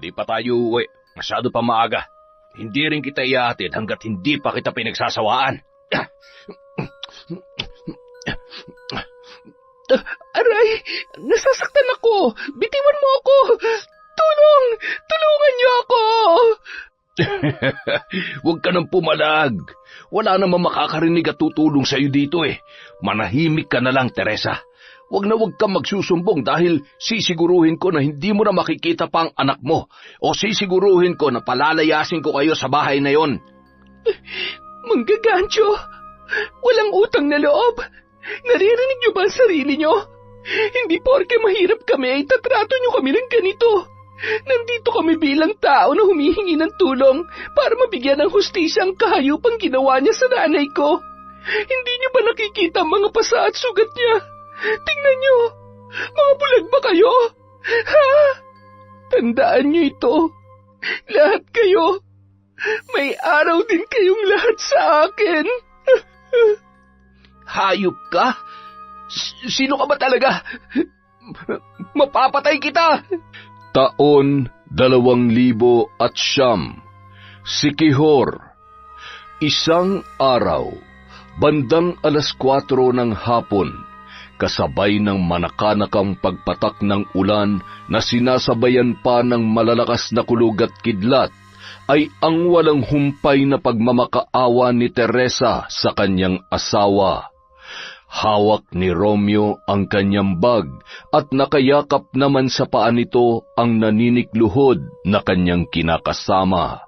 Hindi pa tayo uuwi. Masyado pa maaga. Hindi rin kita ihahatid hanggat hindi pa kita pinagsasawaan. Aray, nasasaktan ako. Bitiwan mo ako. Tulong! Tulungan niyo ako! Huwag ka nang pumalag. Wala namang makakarinig at tutulong sa'yo dito eh. Manahimik ka na lang, Teresa. Huwag na huwag kang magsusumbong dahil sisiguruhin ko na hindi mo na makikita pa ang anak mo o sisiguruhin ko na palalayasin ko kayo sa bahay na yon. Manggagancho, walang utang na loob. Naririnig niyo ba ang sarili niyo? Hindi porke mahirap kami ay tatrato niyo kami ng ganito. Nandito kami bilang tao na humihingi ng tulong para mabigyan ng hustisya ang kahayupang ginawa niya sa nanay ko. Hindi niyo ba nakikita ang mga pasa at sugat niya? Tingnan niyo, mga bulag ba kayo? Ha? Tandaan niyo ito. Lahat kayo. May araw din kayong lahat sa akin. Hayop ka? Sino ka ba talaga? Mapapatay kita! Taon 2009. Si Quijor. Isang araw, bandang 4:00 ng hapon, kasabay ng manakanakang pagpatak ng ulan na sinasabayan pa ng malalakas na kulog at kidlat, ay ang walang humpay na pagmamakaawa ni Teresa sa kanyang asawa. Hawak ni Romeo ang kanyang bag at nakayakap naman sa paa nito ang naninikluhod na kanyang kinakasama.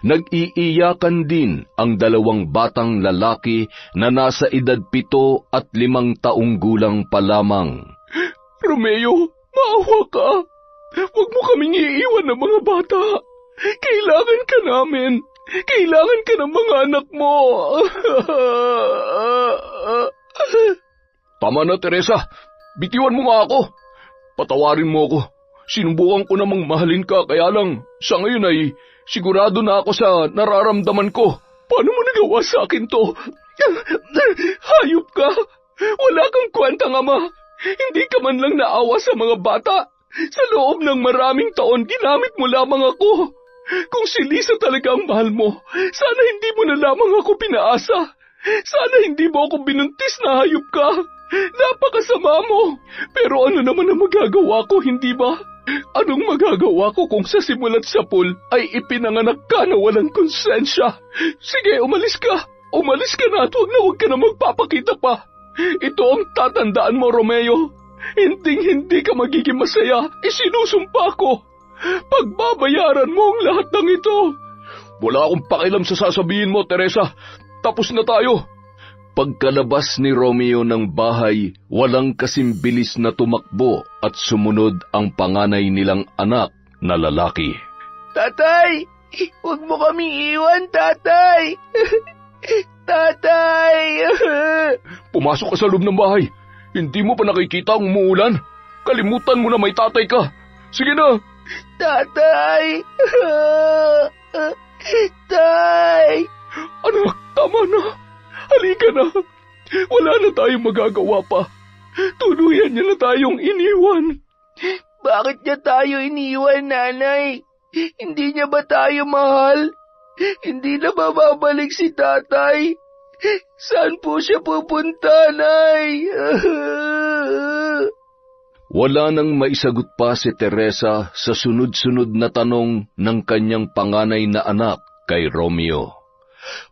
Nag-iiyakan din ang 2 batang lalaki na nasa edad 7 at 5 taong gulang pa lamang. Romeo, maawa ka. Huwag mo kaming iiwan ng mga bata. Kailangan ka namin. Kailangan ka ng mga anak mo. Tama na, Teresa. Bitiwan mo nga ako. Patawarin mo ako. Sinubukan ko namang mahalin ka, kaya lang sa ngayon ay sigurado na ako sa nararamdaman ko. Paano mo nagawa sa akin to? Hayop ka. Wala kang kwentang ama. Hindi ka man lang naawa sa mga bata. Sa loob ng maraming taon, ginamit mo lamang ako. Kung si Lisa talaga ang mahal mo, sana hindi mo na lamang ako pinaasa. Sana hindi mo ako binuntis na hayop ka. Napakasama mo. Pero ano naman ang magagawa ko, hindi ba? Anong magagawa ko kung sa simula't sapul ay ipinanganak ka na walang konsensya? Sige, umalis ka. Umalis ka na at huwag ka na magpapakita pa. Ito ang tatandaan mo, Romeo. Hindi ka magiging masaya. Isinusumpa ko. Pagbabayaran mo ang lahat ng ito. Wala akong pakialam sa sasabihin mo, Teresa. Tapos na tayo. Pagkalabas ni Romeo ng bahay, walang kasing bilis na tumakbo at sumunod ang panganay nilang anak na lalaki. Tatay! Huwag mo kaming iwan, tatay! Tatay! Pumasok ka sa loob ng bahay. Hindi mo pa nakikita ang umuulan? Kalimutan mo na may tatay ka. Sige na! Tatay! Tay! Anak, tama na. Halika na. Wala na tayong magagawa pa. Tuluyan niya na tayong iniwan. Bakit niya tayo iniwan, nanay? Hindi niya ba tayo mahal? Hindi na ba babalik si tatay? Saan po siya pupunta, nay? Wala nang maisagot pa si Teresa sa sunod-sunod na tanong ng kanyang panganay na anak kay Romeo.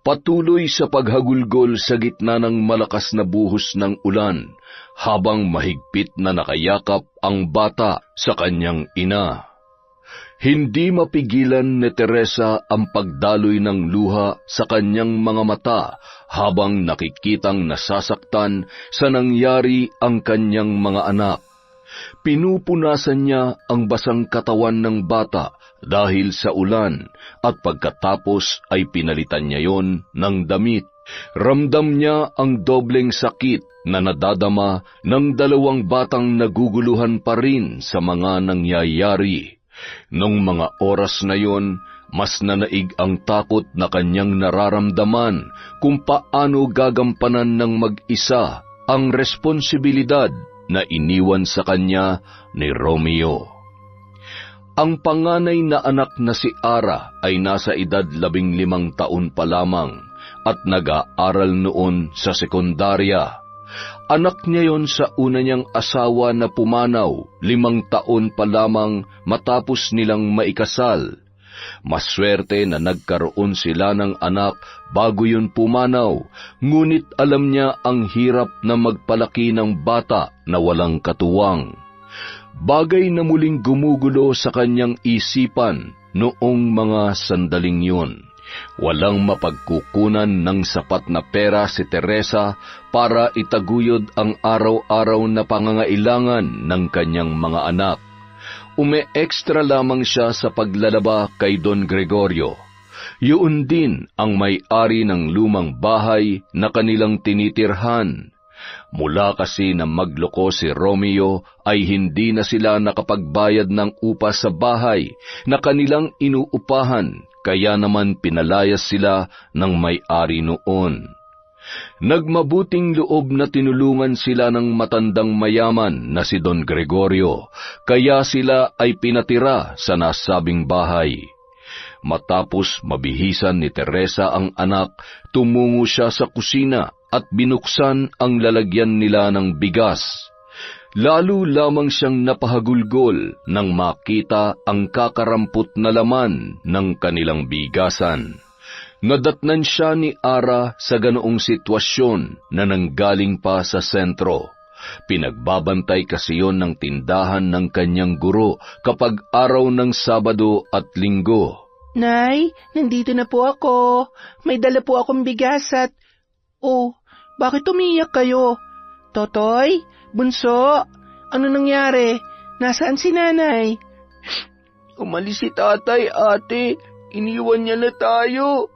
Patuloy sa paghagulgol sa gitna ng malakas na buhos ng ulan habang mahigpit na nakayakap ang bata sa kanyang ina. Hindi mapigilan ni Teresa ang pagdaloy ng luha sa kanyang mga mata habang nakikitang nasasaktan sa nangyari ang kanyang mga anak. Pinupunasan niya ang basang katawan ng bata dahil sa ulan at pagkatapos ay pinalitan niya yon ng damit. Ramdam niya ang dobleng sakit na nadadama ng 2 batang naguguluhan pa rin sa mga nangyayari. Nung mga oras na yon, mas nanaig ang takot na kanyang nararamdaman kung paano gagampanan ng mag-isa ang responsibilidad na iniwan sa kanya ni Romeo. Ang panganay na anak na si Ara ay nasa edad 15 taon pa lamang at nag-aaral noon sa sekundarya. Anak niya yon sa una niyang asawa na pumanaw 5 taon pa lamang matapos nilang maikasal. Maswerte na nagkaroon sila ng anak bago yun pumanaw, ngunit alam niya ang hirap na magpalaki ng bata na walang katuwang. Bagay na muling gumugulo sa kanyang isipan noong mga sandaling yun. Walang mapagkukunan ng sapat na pera si Teresa para itaguyod ang araw-araw na pangangailangan ng kanyang mga anak. Ume-extra lamang siya sa paglalaba kay Don Gregorio. Yun din ang may-ari ng lumang bahay na kanilang tinitirhan. Mula kasi na magloko si Romeo ay hindi na sila nakapagbayad ng upa sa bahay na kanilang inuupahan, kaya naman pinalayas sila ng may-ari noon. Nagmabuting loob na tinulungan sila ng matandang mayaman na si Don Gregorio, kaya sila ay pinatira sa nasabing bahay. Matapos mabihisan ni Teresa ang anak, tumungo siya sa kusina at binuksan ang lalagyan nila ng bigas. Lalo lamang siyang napahagulgol nang makita ang kakarampot na laman ng kanilang bigasan. Nadatnan siya ni Ara sa ganoong sitwasyon na nanggaling pa sa sentro. Pinagbabantay kasi yon ng tindahan ng kanyang guro kapag araw ng Sabado at Linggo. Nay, nandito na po ako. May dala po akong bigas at... Oh, bakit umiyak kayo? Totoy? Bunso? Ano nangyari? Nasaan si nanay? Umalis si tatay, ate. Iniwan niya na tayo.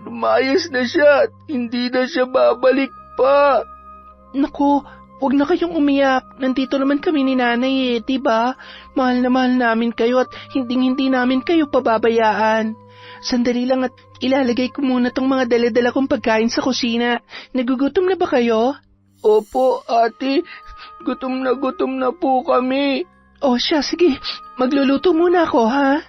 Lumayas na siya at hindi na siya babalik pa. Naku, huwag na kayong umiyak. Nandito naman kami ni nanay diba? Mahal na mahal namin kayo at hindi namin kayo pababayaan. Sandali lang at ilalagay ko muna tong mga dala-dala kong pagkain sa kusina. Nagugutom na ba kayo? Opo, ate. Gutom na po kami. O siya, sige. Magluluto muna ako, ha?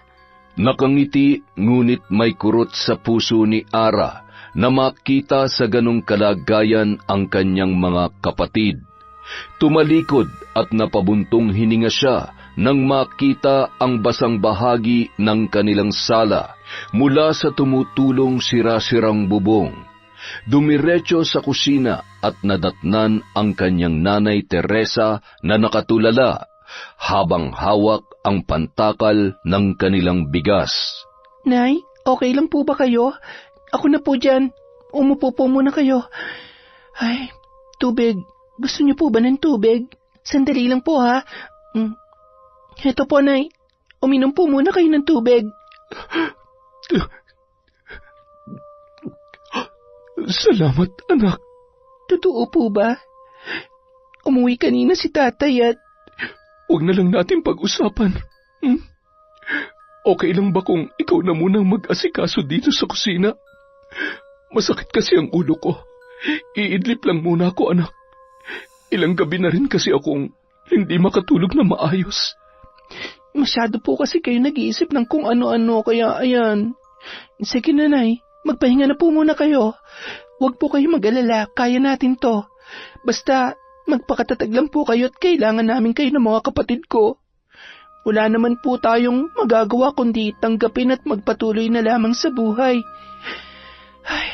Nakangiti, ngunit may kurot sa puso ni Ara na makita sa ganong kalagayan ang kanyang mga kapatid. Tumalikod at napabuntong hininga siya nang makita ang basang bahagi ng kanilang sala mula sa tumutulong sira-sirang bubong. Dumiretso sa kusina at nadatnan ang kanyang nanay Teresa na nakatulala habang hawak ang pantakal ng kanilang bigas. Nay, okay lang po ba kayo? Ako na po dyan. Umupo po muna kayo. Ay, tubig. Gusto niyo po ba ng tubig? Sandali lang po, ha? Heto po, Nay. Uminom po muna kayo ng tubig. Salamat, anak. Totoo po ba? Umuwi kanina si tatay at... Huwag na lang natin pag-usapan. Okay lang ba kung ikaw na munang mag-asikaso dito sa kusina? Masakit kasi ang ulo ko. Iidlip lang muna ako, anak. Ilang gabi na rin kasi akong hindi makatulog na maayos. Masyado po kasi kayo nag-iisip ng kung ano-ano, kaya ayan. Sige nanay, magpahinga na po muna kayo. Huwag po kayo mag-alala, kaya natin to. Basta magpakatatag lang po kayo at kailangan namin kayo ng mga kapatid ko. Wala naman po tayong magagawa kundi tanggapin at magpatuloy na lamang sa buhay. Ay,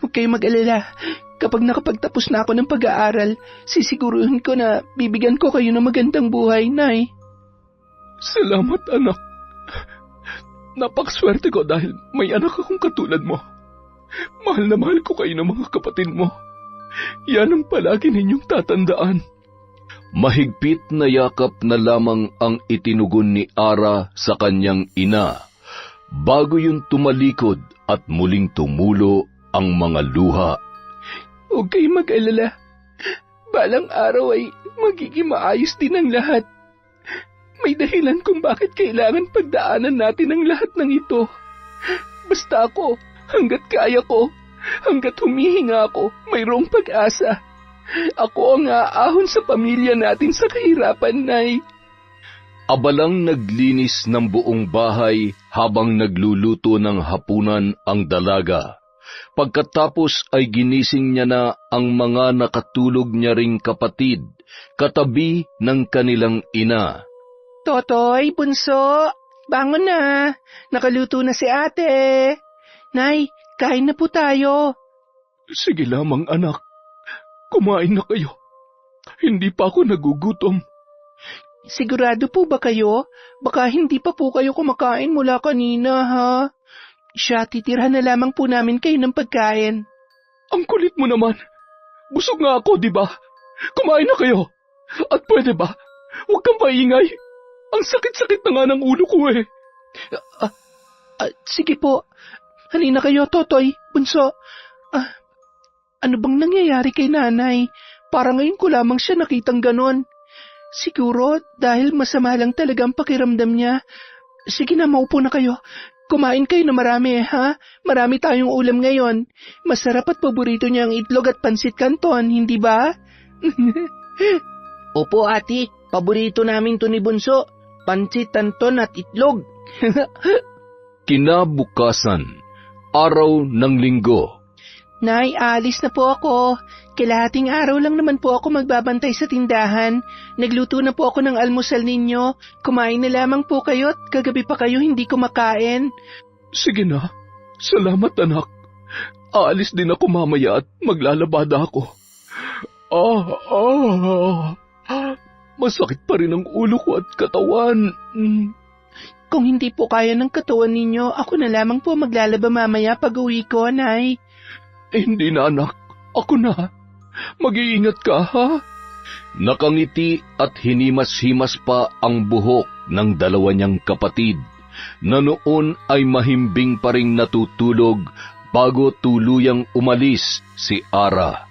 huwag kayo mag-alala. Kapag nakapagtapos na ako ng pag-aaral, sisiguruhin ko na bibigyan ko kayo ng magandang buhay, Nay. Salamat, anak. Napakaswerte ko dahil may anak akong katulad mo. Mahal na mahal ko kayo ng mga kapatid mo. Yan ang palagi ninyong tatandaan. Mahigpit na yakap na lamang ang itinugon ni Ara sa kanyang ina, bago yun tumalikod at muling tumulo ang mga luha. Huwag kayong mag-alala. Balang araw ay magiging maayos din ang lahat. May dahilan kung bakit kailangan pagdaanan natin ang lahat ng ito. Basta ako, hanggat kaya ko, hanggat humihinga ako, mayroong pag-asa. Ako ang aahon sa pamilya natin sa kahirapan, Nay. Abalang naglinis ng buong bahay habang nagluluto ng hapunan ang dalaga. Pagkatapos ay ginising niya na ang mga nakatulog niya ring kapatid, katabi ng kanilang ina. Totoy, bunso, bangon na. Nakaluto na si ate. Nay, kain na po tayo. Sige lamang anak, kumain na kayo. Hindi pa ako nagugutom. Sigurado po ba kayo? Baka hindi pa po kayo kumakain mula kanina, ha? Siya, titirhan na lamang po namin kayo ng pagkain. Ang kulit mo naman. Busog nga ako, di ba? Kumain na kayo. At pwede ba? Huwag kang maingay. Ang sakit-sakit na nga ng ulo ko eh. Sige po. Halina kayo, Totoy, bunso. Ano bang nangyayari kay nanay? Para ngayon ko lamang siya nakitang ganon. Siguro dahil masama lang talaga ang pakiramdam niya. Sige na, maupo na kayo. Kumain kayo na marami, ha? Marami tayong ulam ngayon. Masarap at paborito niya ang itlog at pansit canton, hindi ba? Opo, ate. Paborito namin to ni Bunso. Pansit canton at itlog. Kinabukasan, araw ng linggo. Nay, alis na po ako. Kalahating araw lang naman po ako magbabantay sa tindahan. Nagluto na po ako ng almusal ninyo. Kumain na lamang po kayo at kagabi pa kayo hindi kumakain. Sige na. Salamat anak. Aalis din ako mamaya at maglalabada ako. Masakit pa rin ang ulo ko at katawan. Kung hindi po kaya ng katawan ninyo, ako na lamang po maglalaba mamaya pag uwi ko, Nay. Hindi na anak, ako na. Mag-iingat ka, ha? Nakangiti at hinimas-himas pa ang buhok ng dalawa niyang kapatid, na noon ay mahimbing pa ring natutulog bago tuluyang umalis si Ara.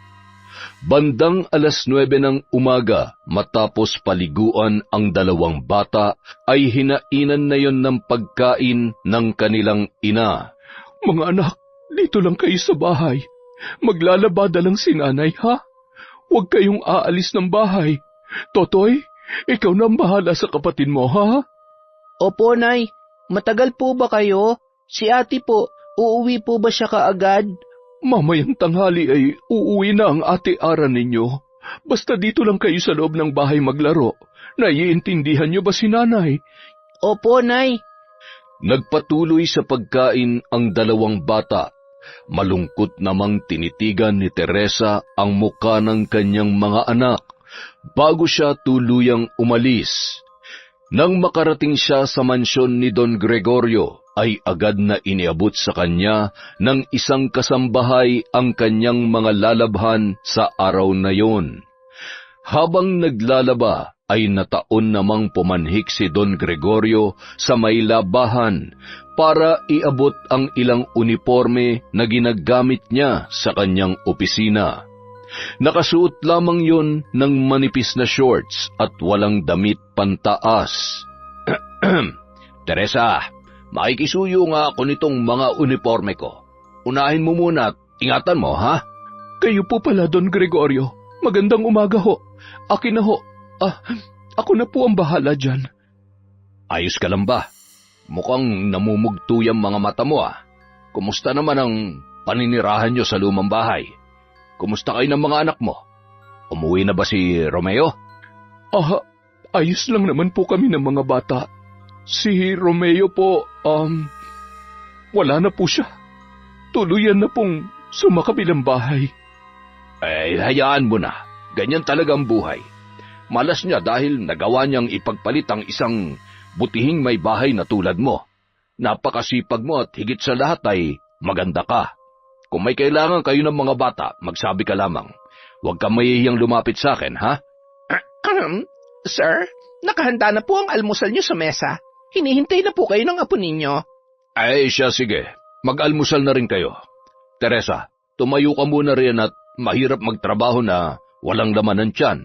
Bandang 9:00 ng umaga, matapos paliguan ang dalawang bata, ay hinainan na yon ng pagkain ng kanilang ina. Mga anak, dito lang kayo sa bahay. Maglalabada lang si nanay, ha? Huwag kayong aalis ng bahay. Totoy, ikaw na ang bahala sa kapatid mo, ha? Opo, Nay. Matagal po ba kayo? Si ate po, uuwi po ba siya kaagad? Mamayang tanghali ay uuwi na ang ate Ara ninyo. Basta dito lang kayo sa loob ng bahay maglaro. Naiintindihan niyo ba si nanay? Opo, Nay. Nagpatuloy sa pagkain ang dalawang bata. Malungkot namang tinitigan ni Teresa ang muka ng kanyang mga anak bago siya tuluyang umalis. Nang makarating siya sa mansyon ni Don Gregorio, ay agad na iniabot sa kanya ng isang kasambahay ang kanyang mga lalabhan sa araw na yon. Habang naglalaba, ay nataon namang pumanhik si Don Gregorio sa may labahan para iabot ang ilang uniforme na ginagamit niya sa kanyang opisina. Nakasuot lamang yon ng manipis na shorts at walang damit pantaas. Teresa, makikisuyo nga ako nitong mga uniforme ko. Unahin mo muna at ingatan mo, ha? Kayo po pala, Don Gregorio. Magandang umaga ho. Akin na ho. Ako na po ang bahala dyan. Ayos ka lang ba? Mukhang namumugto yung mga mata mo, ah. Kumusta naman ang paninirahan nyo sa lumang bahay? Kumusta kayo ng mga anak mo? Umuwi na ba si Romeo? Ayos lang naman po kami ng mga bata. Si Romeo po, wala na po siya. Tuluyan na pong sumakabilang bahay. Hayaan mo na. Ganyan talaga ang buhay. Malas niya dahil nagawa niyang ipagpalit ang isang butihing may bahay na tulad mo. Napakasipag mo at higit sa lahat ay maganda ka. Kung may kailangan kayo ng mga bata, magsabi ka lamang. Huwag kang mahihiyang lumapit sa akin, ha? Sir, nakahanda na po ang almusal niyo sa mesa. Hinihintay na po kayo ng apo ninyo. Ay siya, sige. Mag-almusal na rin kayo. Teresa, tumayo ka muna rin at mahirap magtrabaho na walang laman ng tiyan.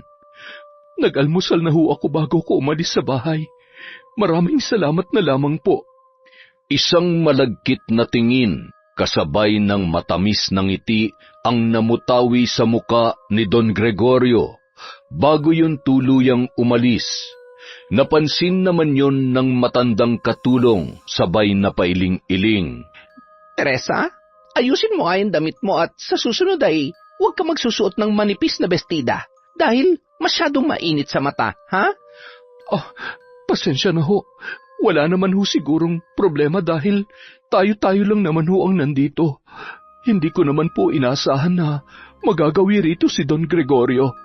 Nag-almusal na ho ako bago ko umalis sa bahay. Maraming salamat na lamang po. Isang malagkit na tingin, kasabay ng matamis na ngiti ang namutawi sa muka ni Don Gregorio bago yun tuluyang umalis. Napansin naman yon ng matandang katulong, sabay na pailing-iling. Teresa, ayusin mo nga yung damit mo at sa susunod ay huwag ka magsusuot ng manipis na bestida dahil masyadong mainit sa mata, ha? Oh, pasensya na ho. Wala naman ho sigurong problema dahil tayo-tayo lang naman ho ang nandito. Hindi ko naman po inaasahan na magagawi rito si Don Gregorio.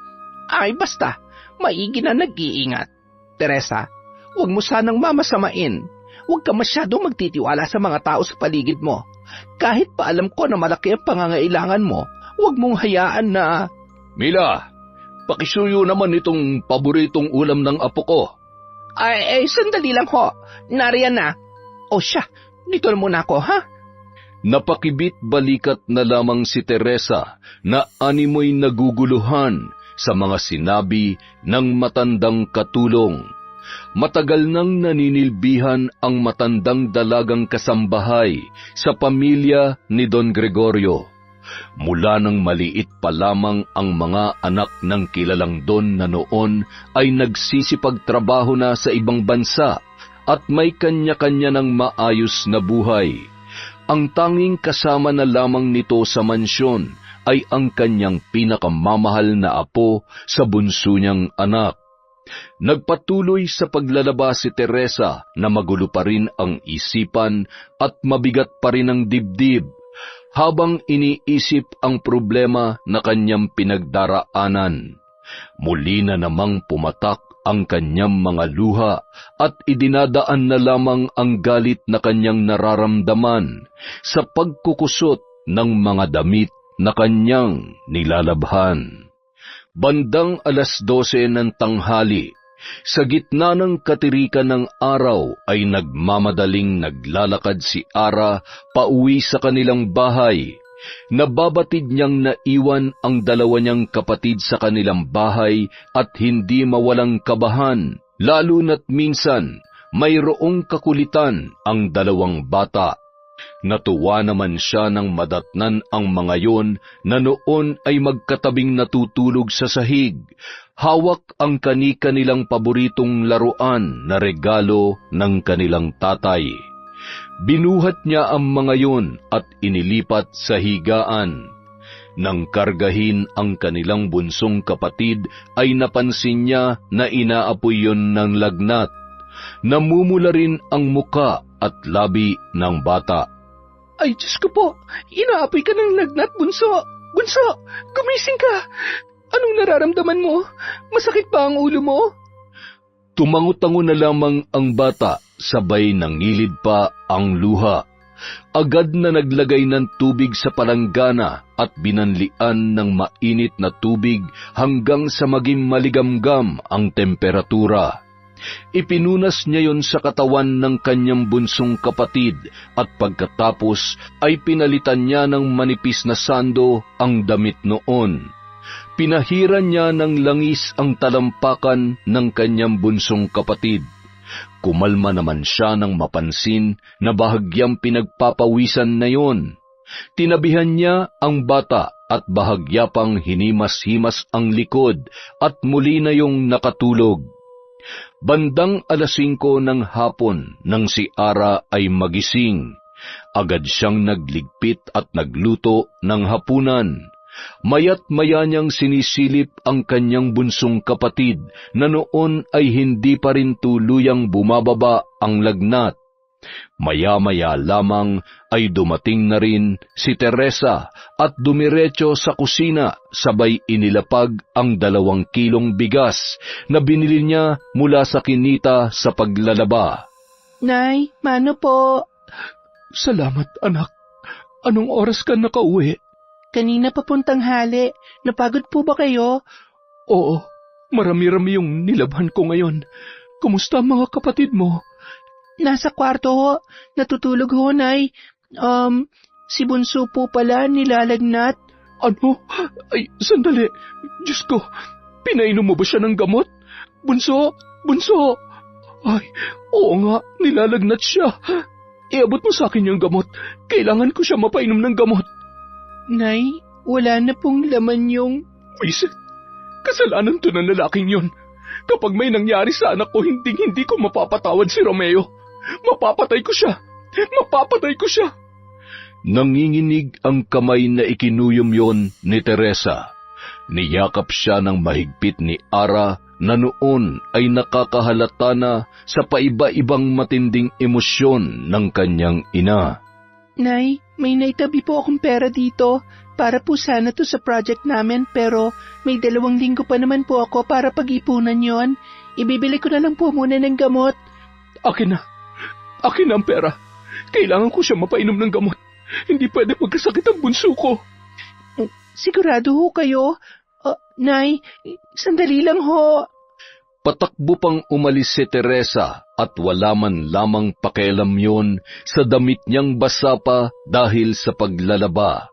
Ay basta, maigi na nag-iingat. Teresa, huwag mo sanang mamasamain. Huwag ka masyadong magtitiwala sa mga tao sa paligid mo. Kahit pa alam ko na malaki ang pangangailangan mo, huwag mong hayaan na... Mila, pakisuyo naman itong paboritong ulam ng apo ko. Ay, sandali lang ho. Nariyan na. O siya, dito na muna ako, ha? Napakibit balikat na lamang si Teresa na animoy naguguluhan sa mga sinabi ng matandang katulong. Matagal nang naninilbihan ang matandang dalagang kasambahay sa pamilya ni Don Gregorio. Mula nang maliit pa lamang ang mga anak ng kilalang Don na noon ay nagsisipagtrabaho na sa ibang bansa at may kanya-kanya ng maayos na buhay. Ang tanging kasama na lamang nito sa mansyon ay ang kanyang pinakamamahal na apo sa bunso niyang anak. Nagpatuloy sa paglalaba si Teresa na magulo pa rin ang isipan at mabigat pa rin ang dibdib habang iniisip ang problema na kanyang pinagdaraanan. Muli na namang pumatak ang kanyang mga luha at idinadaan na lamang ang galit na kanyang nararamdaman sa pagkukusot ng mga damit na kanyang nilalabhan. Bandang 12:00 ng tanghali, sa gitna ng katirikan ng araw ay nagmamadaling naglalakad si Ara pauwi sa kanilang bahay. Nababatid niyang naiwan ang dalawa niyang kapatid sa kanilang bahay at hindi mawalang kabahan, lalo na't minsan mayroong kakulitan ang dalawang bata. Natuwa naman siya nang madatnan ang mga yon na noon ay magkatabing natutulog sa sahig, hawak ang kani-kanilang paboritong laruan na regalo ng kanilang tatay. Binuhat niya ang mga yon at inilipat sa higaan. Nang kargahin ang kanilang bunsong kapatid ay napansin niya na inaapoy yon ng lagnat. Namumula rin ang muka at labi ng bata. Ay, Diyos ko po, inaapoy ka ng lagnat, bunso. Bunso, gumising ka. Anong nararamdaman mo? Masakit ba ang ulo mo? Tumango-tango na lamang ang bata, sabay nangilid pa ang luha. Agad na naglagay ng tubig sa palanggana at binanlian ng mainit na tubig hanggang sa maging maligamgam ang temperatura. Ipinunas niya yon sa katawan ng kanyang bunsong kapatid at pagkatapos ay pinalitan niya ng manipis na sando ang damit noon. Pinahiran niya ng langis ang talampakan ng kanyang bunsong kapatid. Kumalma naman siya nang mapansin na bahagyang pinagpapawisan na yon. Tinabihan niya ang bata at bahagya pang hinimas-himas ang likod at muli na yung nakatulog. Bandang 5:00 ng hapon nang si Ara ay magising, agad siyang nagligpit at nagluto ng hapunan. Maya't maya niyang sinisilip ang kanyang bunsong kapatid na noon ay hindi pa rin tuluyang bumababa ang lagnat. Maya-maya lamang ay dumating na rin si Teresa at dumiretso sa kusina sabay inilapag ang 2 kilong bigas na binili niya mula sa kinita sa paglalaba. Nay, mano po? Salamat, anak. Anong oras ka nakauwi? Kanina papuntang hali. Napagod po ba kayo? Oo, marami-rami yung nilabhan ko ngayon. Kumusta ang mga kapatid mo? Nasa kwarto ho. Natutulog ho, Nay. Si Bunso po pala nilalagnat. Ano? Ay, sandali. Diyos ko, pinainom mo ba siya ng gamot? Bunso! Bunso! Ay, oo nga, nilalagnat siya. Iabot mo sa akin yung gamot. Kailangan ko siya mapainom ng gamot. Nay, wala na pong laman yung... Wisit, kasalanan to ng lalaking yon. Kapag may nangyari sa anak ko, hindi ko mapapatawad si Romeo. Mapapatay ko siya. Mapapatay ko siya. Nanginginig ang kamay na ikinuyom ni Teresa. Niyakap siya ng mahigpit ni Ara na noon ay nakakahalata na sa paiba-ibang matinding emosyon ng kanyang ina. Nay, may naitabi po akong pera dito. Para po sana to sa project namin, pero may 2 linggo pa naman po ako para pag-ipunan yon. Ibibili ko na lang po muna ng gamot. Akin na. Akin na ang pera. Kailangan ko siya mapainom ng gamot. Hindi pwede magkasakit ang bunso ko. Sigurado ho kayo? Nay, sandali lang ho. Patakbo pang umalis si Teresa at wala man lamang pakialam yon sa damit niyang basa pa dahil sa paglalaba.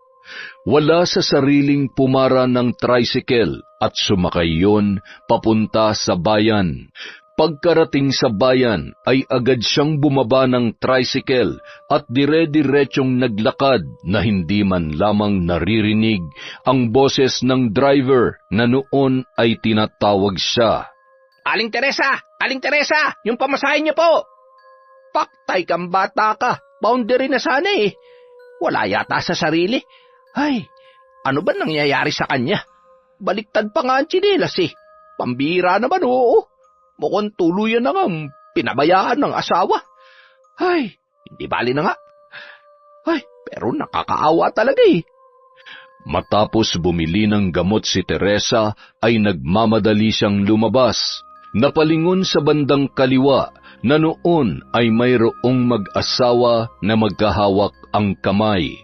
Wala sa sariling pumara ng tricycle at sumakay yon papunta sa bayan. Pagkarating sa bayan ay agad siyang bumaba ng tricycle at dire-diretsyong naglakad na hindi man lamang naririnig ang boses ng driver na noon ay tinatawag siya. Aling Teresa! Aling Teresa! Yung pamasahin niyo po! Paktay kang bata ka. Boundary na sana eh. Wala yata sa sarili. Ay, ano ba nangyayari sa kanya? Baliktad pa nga ang tsinelas eh. Pambira naman oo. Mukhang tuluyan na nga pinabayaan ng asawa. Ay, hindi bali na nga. Ay, pero nakakaawa talaga eh. Matapos bumili ng gamot si Teresa ay nagmamadali siyang lumabas. Napalingon sa bandang kaliwa na noon ay mayroong mag-asawa na magkahawak ang kamay.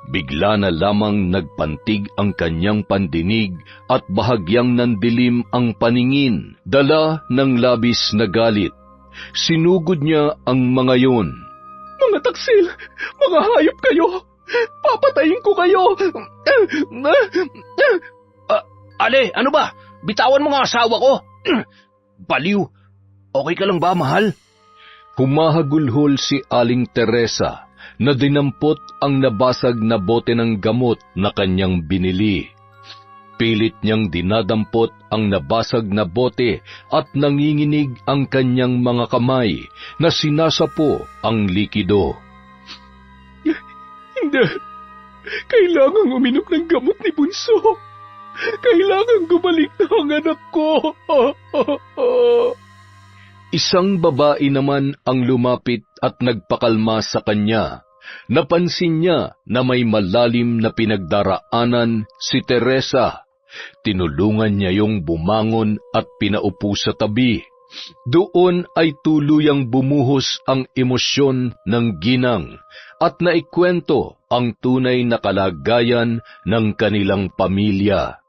Bigla na lamang nagpantig ang kanyang pandinig at bahagyang nandilim ang paningin, dala ng labis na galit. Sinugod niya ang mga yon. Mga taksil! Mga hayop kayo! Papatayin ko kayo! Ale, ano ba? Bitawan mo nga asawa ko! Baliw! Okay ka lang ba, mahal? Humahagulhol si Aling Teresa na dinampot ang nabasag na bote ng gamot na kanyang binili. Pilit niyang dinadampot ang nabasag na bote at nanginginig ang kanyang mga kamay na sinasapo ang likido. Hindi. Kailangang uminom ng gamot ni Bunso. Kailangang gumaling na ang anak ko. Isang babae naman ang lumapit at nagpakalma sa kanya. Napansin niya na may malalim na pinagdaraanan si Teresa. Tinulungan niya yung bumangon at pinaupo sa tabi. Doon ay tuluyang bumuhos ang emosyon ng ginang at naikwento ang tunay na kalagayan ng kanilang pamilya.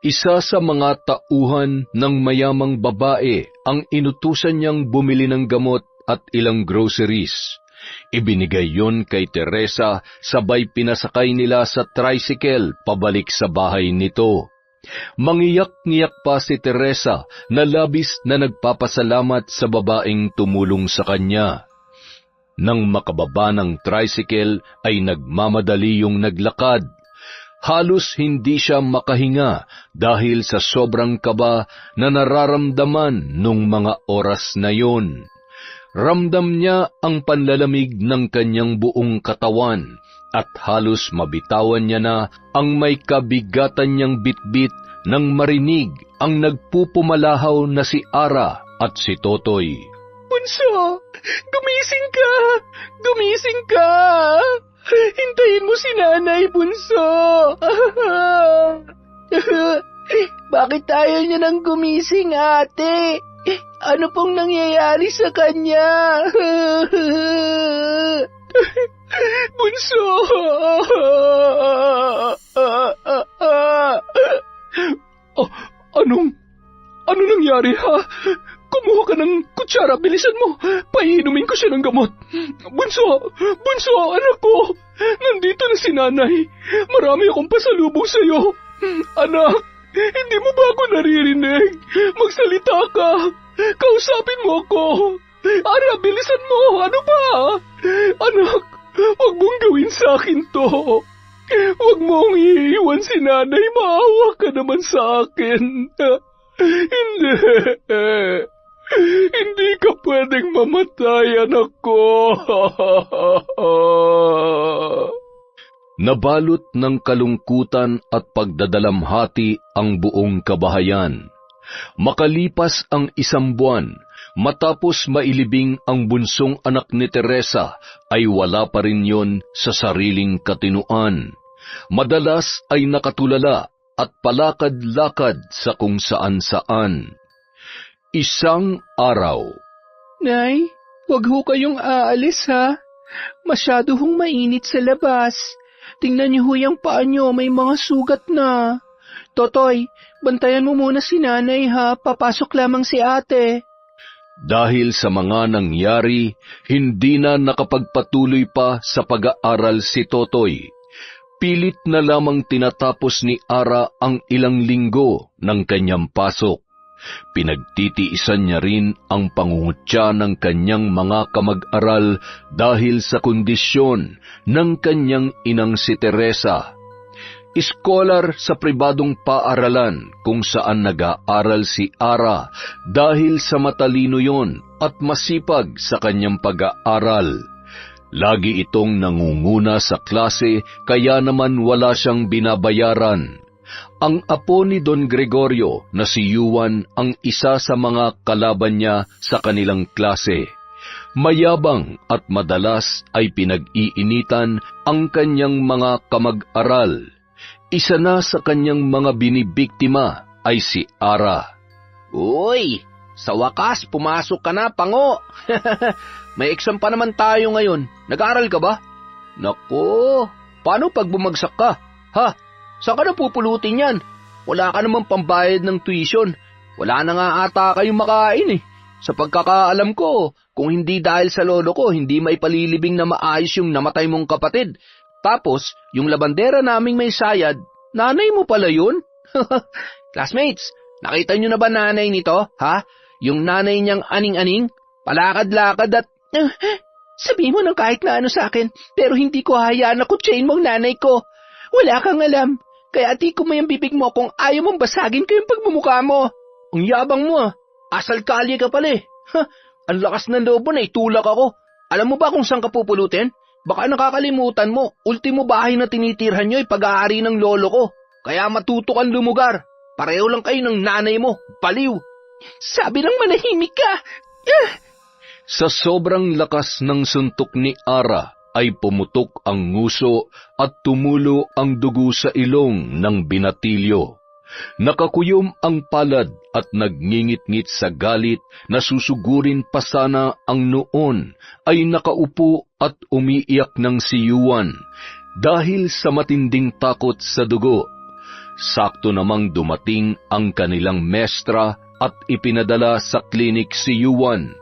Isa sa mga tauhan ng mayamang babae ang inutusan niyang bumili ng gamot at ilang groceries. Ibinigay yon kay Teresa sabay pinasakay nila sa tricycle pabalik sa bahay nito. Mangiyak-ngiyak pa si Teresa na labis na nagpapasalamat sa babaeng tumulong sa kanya. Nang makababa ng tricycle ay nagmamadali yung naglakad. Halos hindi siya makahinga dahil sa sobrang kaba na nararamdaman nung mga oras na yon. Ramdam niya ang panlalamig ng kanyang buong katawan at halos mabitawan niya na ang may kabigatan niyang bitbit nang marinig ang nagpupumalahaw na si Ara at si Totoy. Bunso, gumising ka! Gumising ka! Hintayin mo si Nanay, Bunso! Bakit tayo niya nang gumising, ate? Ano pong nangyayari sa kanya? Bunso! Ano nangyari, ha? Kumuha ka ng kutsara, bilisan mo. Paiinumin ko siya ng gamot. Bunso, anak ko. Nandito na si Nanay. Marami akong pasalubong sa'yo. Anak, hindi mo ba ako naririnig? Magsalita ka. Kausapin mo ako. Ara, bilisan mo. Ano ba? Anak, huwag mong gawin sa akin to. Huwag mong iiwan si Nanay. Maawa ka naman sa akin. Hindi. Hindi ka pwedeng mamatay, anak ko. Nabalot ng kalungkutan at pagdadalamhati ang buong kabahayan. Makalipas ang 1 buwan, matapos mailibing ang bunsong anak ni Teresa, ay wala pa rin yon sa sariling katinuan. Madalas ay nakatulala at palakad-lakad sa kung saan-saan. Isang araw, Nay, wag ho kayong aalis ha. Masyado hong mainit sa labas. Tingnan niyo ho yung paa niyo, may mga sugat na. Totoy, bantayan mo muna si nanay ha, papasok lamang si ate. dahil sa mga nangyari, hindi na nakapagpatuloy pa sa pag-aaral si Totoy. Pilit na lamang tinatapos ni Ara ang ilang linggo ng kanyang pasok. Pinagtitiisan niya rin ang pangungutya ng kanyang mga kamag-aral dahil sa kondisyon ng kanyang inang si Teresa. Iskolar sa pribadong paaralan kung saan nag-aaral si Ara dahil sa matalino yon at masipag sa kanyang pag-aaral. Lagi itong nangunguna sa klase kaya naman wala siyang binabayaran. Ang apo ni Don Gregorio na si Juan ang isa sa mga kalaban niya sa kanilang klase. Mayabang at madalas ay pinag-iinitan ang kanyang mga kamag-aral. Isa na sa kanyang mga binibiktima ay si Ara. Uy, sa wakas pumasok ka na, Pango. May exam pa naman tayo ngayon. Nag-aaral ka ba? Naku, paano pag bumagsak ka? Ha? Saan ka na pupulutin yan? Wala ka namang pambayad ng tuition. Wala na nga ata kayong makain eh. Sa pagkakaalam ko, kung hindi dahil sa lolo ko, hindi maipalilibing na maayos yung namatay mong kapatid. Tapos, yung labandera naming may sayad, nanay mo pala yun? Classmates, nakita nyo na ba nanay nito, ha? Yung nanay niyang aning-aning, palakad-lakad at... sabihin mo ng kahit na ano sa akin, pero hindi ko hayaan na kutsain mo ang nanay ko. Wala kang alam, kaya atiko mo yung bibig mo kung ayaw mong basagin ko yung pagmumukha mo. Ang yabang mo ah, asal kalye ka pala eh. Ang lakas ng loob mo na itulak ako. Alam mo ba kung saan ka pupulutin? Baka nakakalimutan mo, ultimo bahay na tinitirhan nyo ay pag-aari ng lolo ko. Kaya matuto kang lumugar. Pareho lang kayo ng nanay mo, baliw. Sabi lang manahimik ka. Sa sobrang lakas ng suntok ni Ara, ay pumutok ang nguso at tumulo ang dugo sa ilong ng binatilyo. Nakakuyom ang palad at nagngingit-ngit sa galit na susugurin pa sana ang noon ay nakaupo at umiiyak ng si Juan dahil sa matinding takot sa dugo. Sakto namang dumating ang kanilang mestra at ipinadala sa klinik si Juan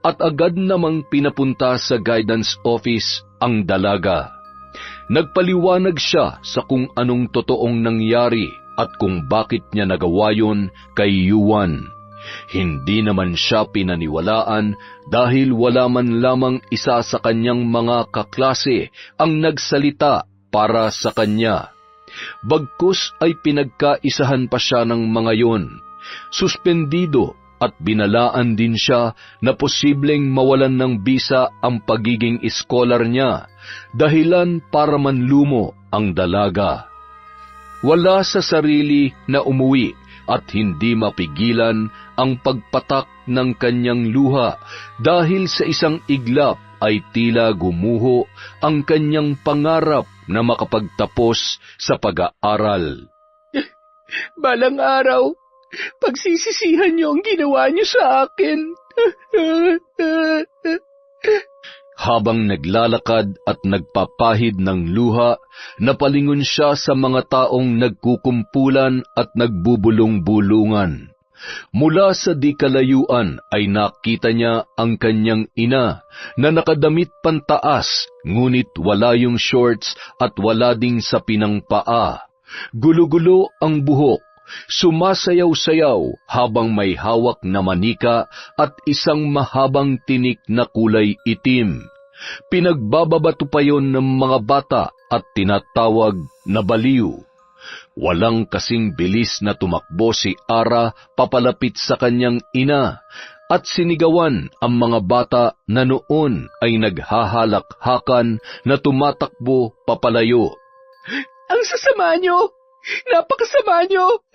at agad namang pinapunta sa guidance office ang dalaga. Nagpaliwanag siya sa kung anong totoong nangyari at kung bakit niya nagawa yun kay Juan. Hindi naman siya pinaniwalaan dahil wala man lamang isa sa kanyang mga kaklase ang nagsalita para sa kanya. Bagkus ay pinagkaisahan pa siya ng mga yon. Suspendido at binalaan din siya na posibleng mawalan ng bisa ang pagiging iskolar niya, dahilan para manlumo ang dalaga. Wala sa sarili na umuwi at hindi mapigilan ang pagpatak ng kanyang luha dahil sa isang iglap ay tila gumuho ang kanyang pangarap na makapagtapos sa pag-aaral. Balang araw, pagsisisihan niyo ang ginawa niyo sa akin. Habang naglalakad at nagpapahid ng luha, napalingon siya sa mga taong nagkukumpulan at nagbubulong-bulungan. Mula sa di kalayuan ay nakita niya ang kanyang ina na nakadamit pantaas, ngunit wala yung shorts at wala ding sa pinangpaa. Gulo-gulo ang buhok. Sumasayaw-sayaw habang may hawak na manika at isang mahabang tinik na kulay itim. Pinagbababato pa yon ng mga bata at tinatawag na baliw. Walang kasing bilis na tumakbo si Ara papalapit sa kanyang ina at sinigawan ang mga bata na noon ay naghahalakhakan na tumatakbo papalayo. Ang sasama nyo! Napakasama nyo!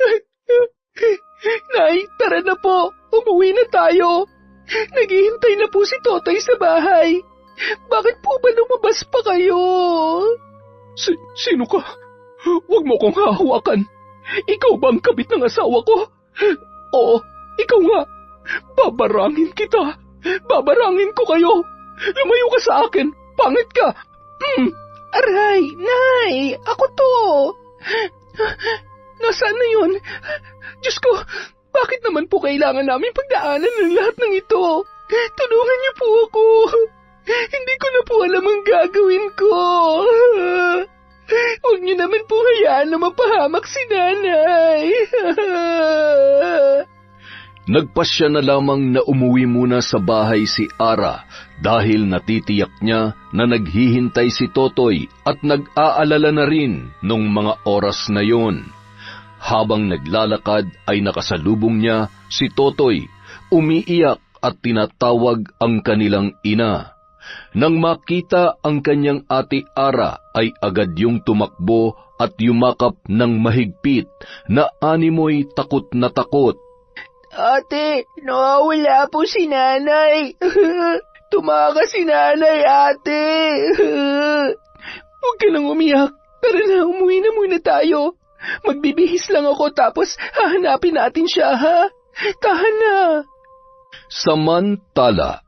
Nay, tara na po! Umuwi na tayo! Naghihintay na po si Totoy sa bahay. Bakit po ba lumabas pa kayo? Sino ka? Huwag mo kong hahawakan. Ikaw ba ang kabit ng asawa ko? Oo, ikaw nga. Babarangin kita. Babarangin ko kayo. Lumayo ka sa akin. Pangit ka. Aray, Nay, ako to. Nasaan na yun? Diyos ko, bakit naman po kailangan namin pagdaanan ng lahat ng ito? Tulungan niyo po ako. Hindi ko na po alam ang gagawin ko. Huwag niyo naman po hayaan na mapahamak si Nanay. Nagpasya na lamang na umuwi muna sa bahay si Ara dahil natitiyak niya na naghihintay si Totoy at nag-aalala na rin nung mga oras na yon. Habang naglalakad ay nakasalubong niya si Totoy, umiiyak at tinatawag ang kanilang ina. Nang makita ang kanyang ate Ara ay agad yung tumakbo at yumakap ng mahigpit na animoy takot na takot. Ate, nawawala po si Nanay. Tumakas si Nanay, ate. Huwag ka nang umiyak. Tara na, umuwi na muna tayo. Magbibihis lang ako tapos hahanapin natin siya, ha? Tahan na. Samantala,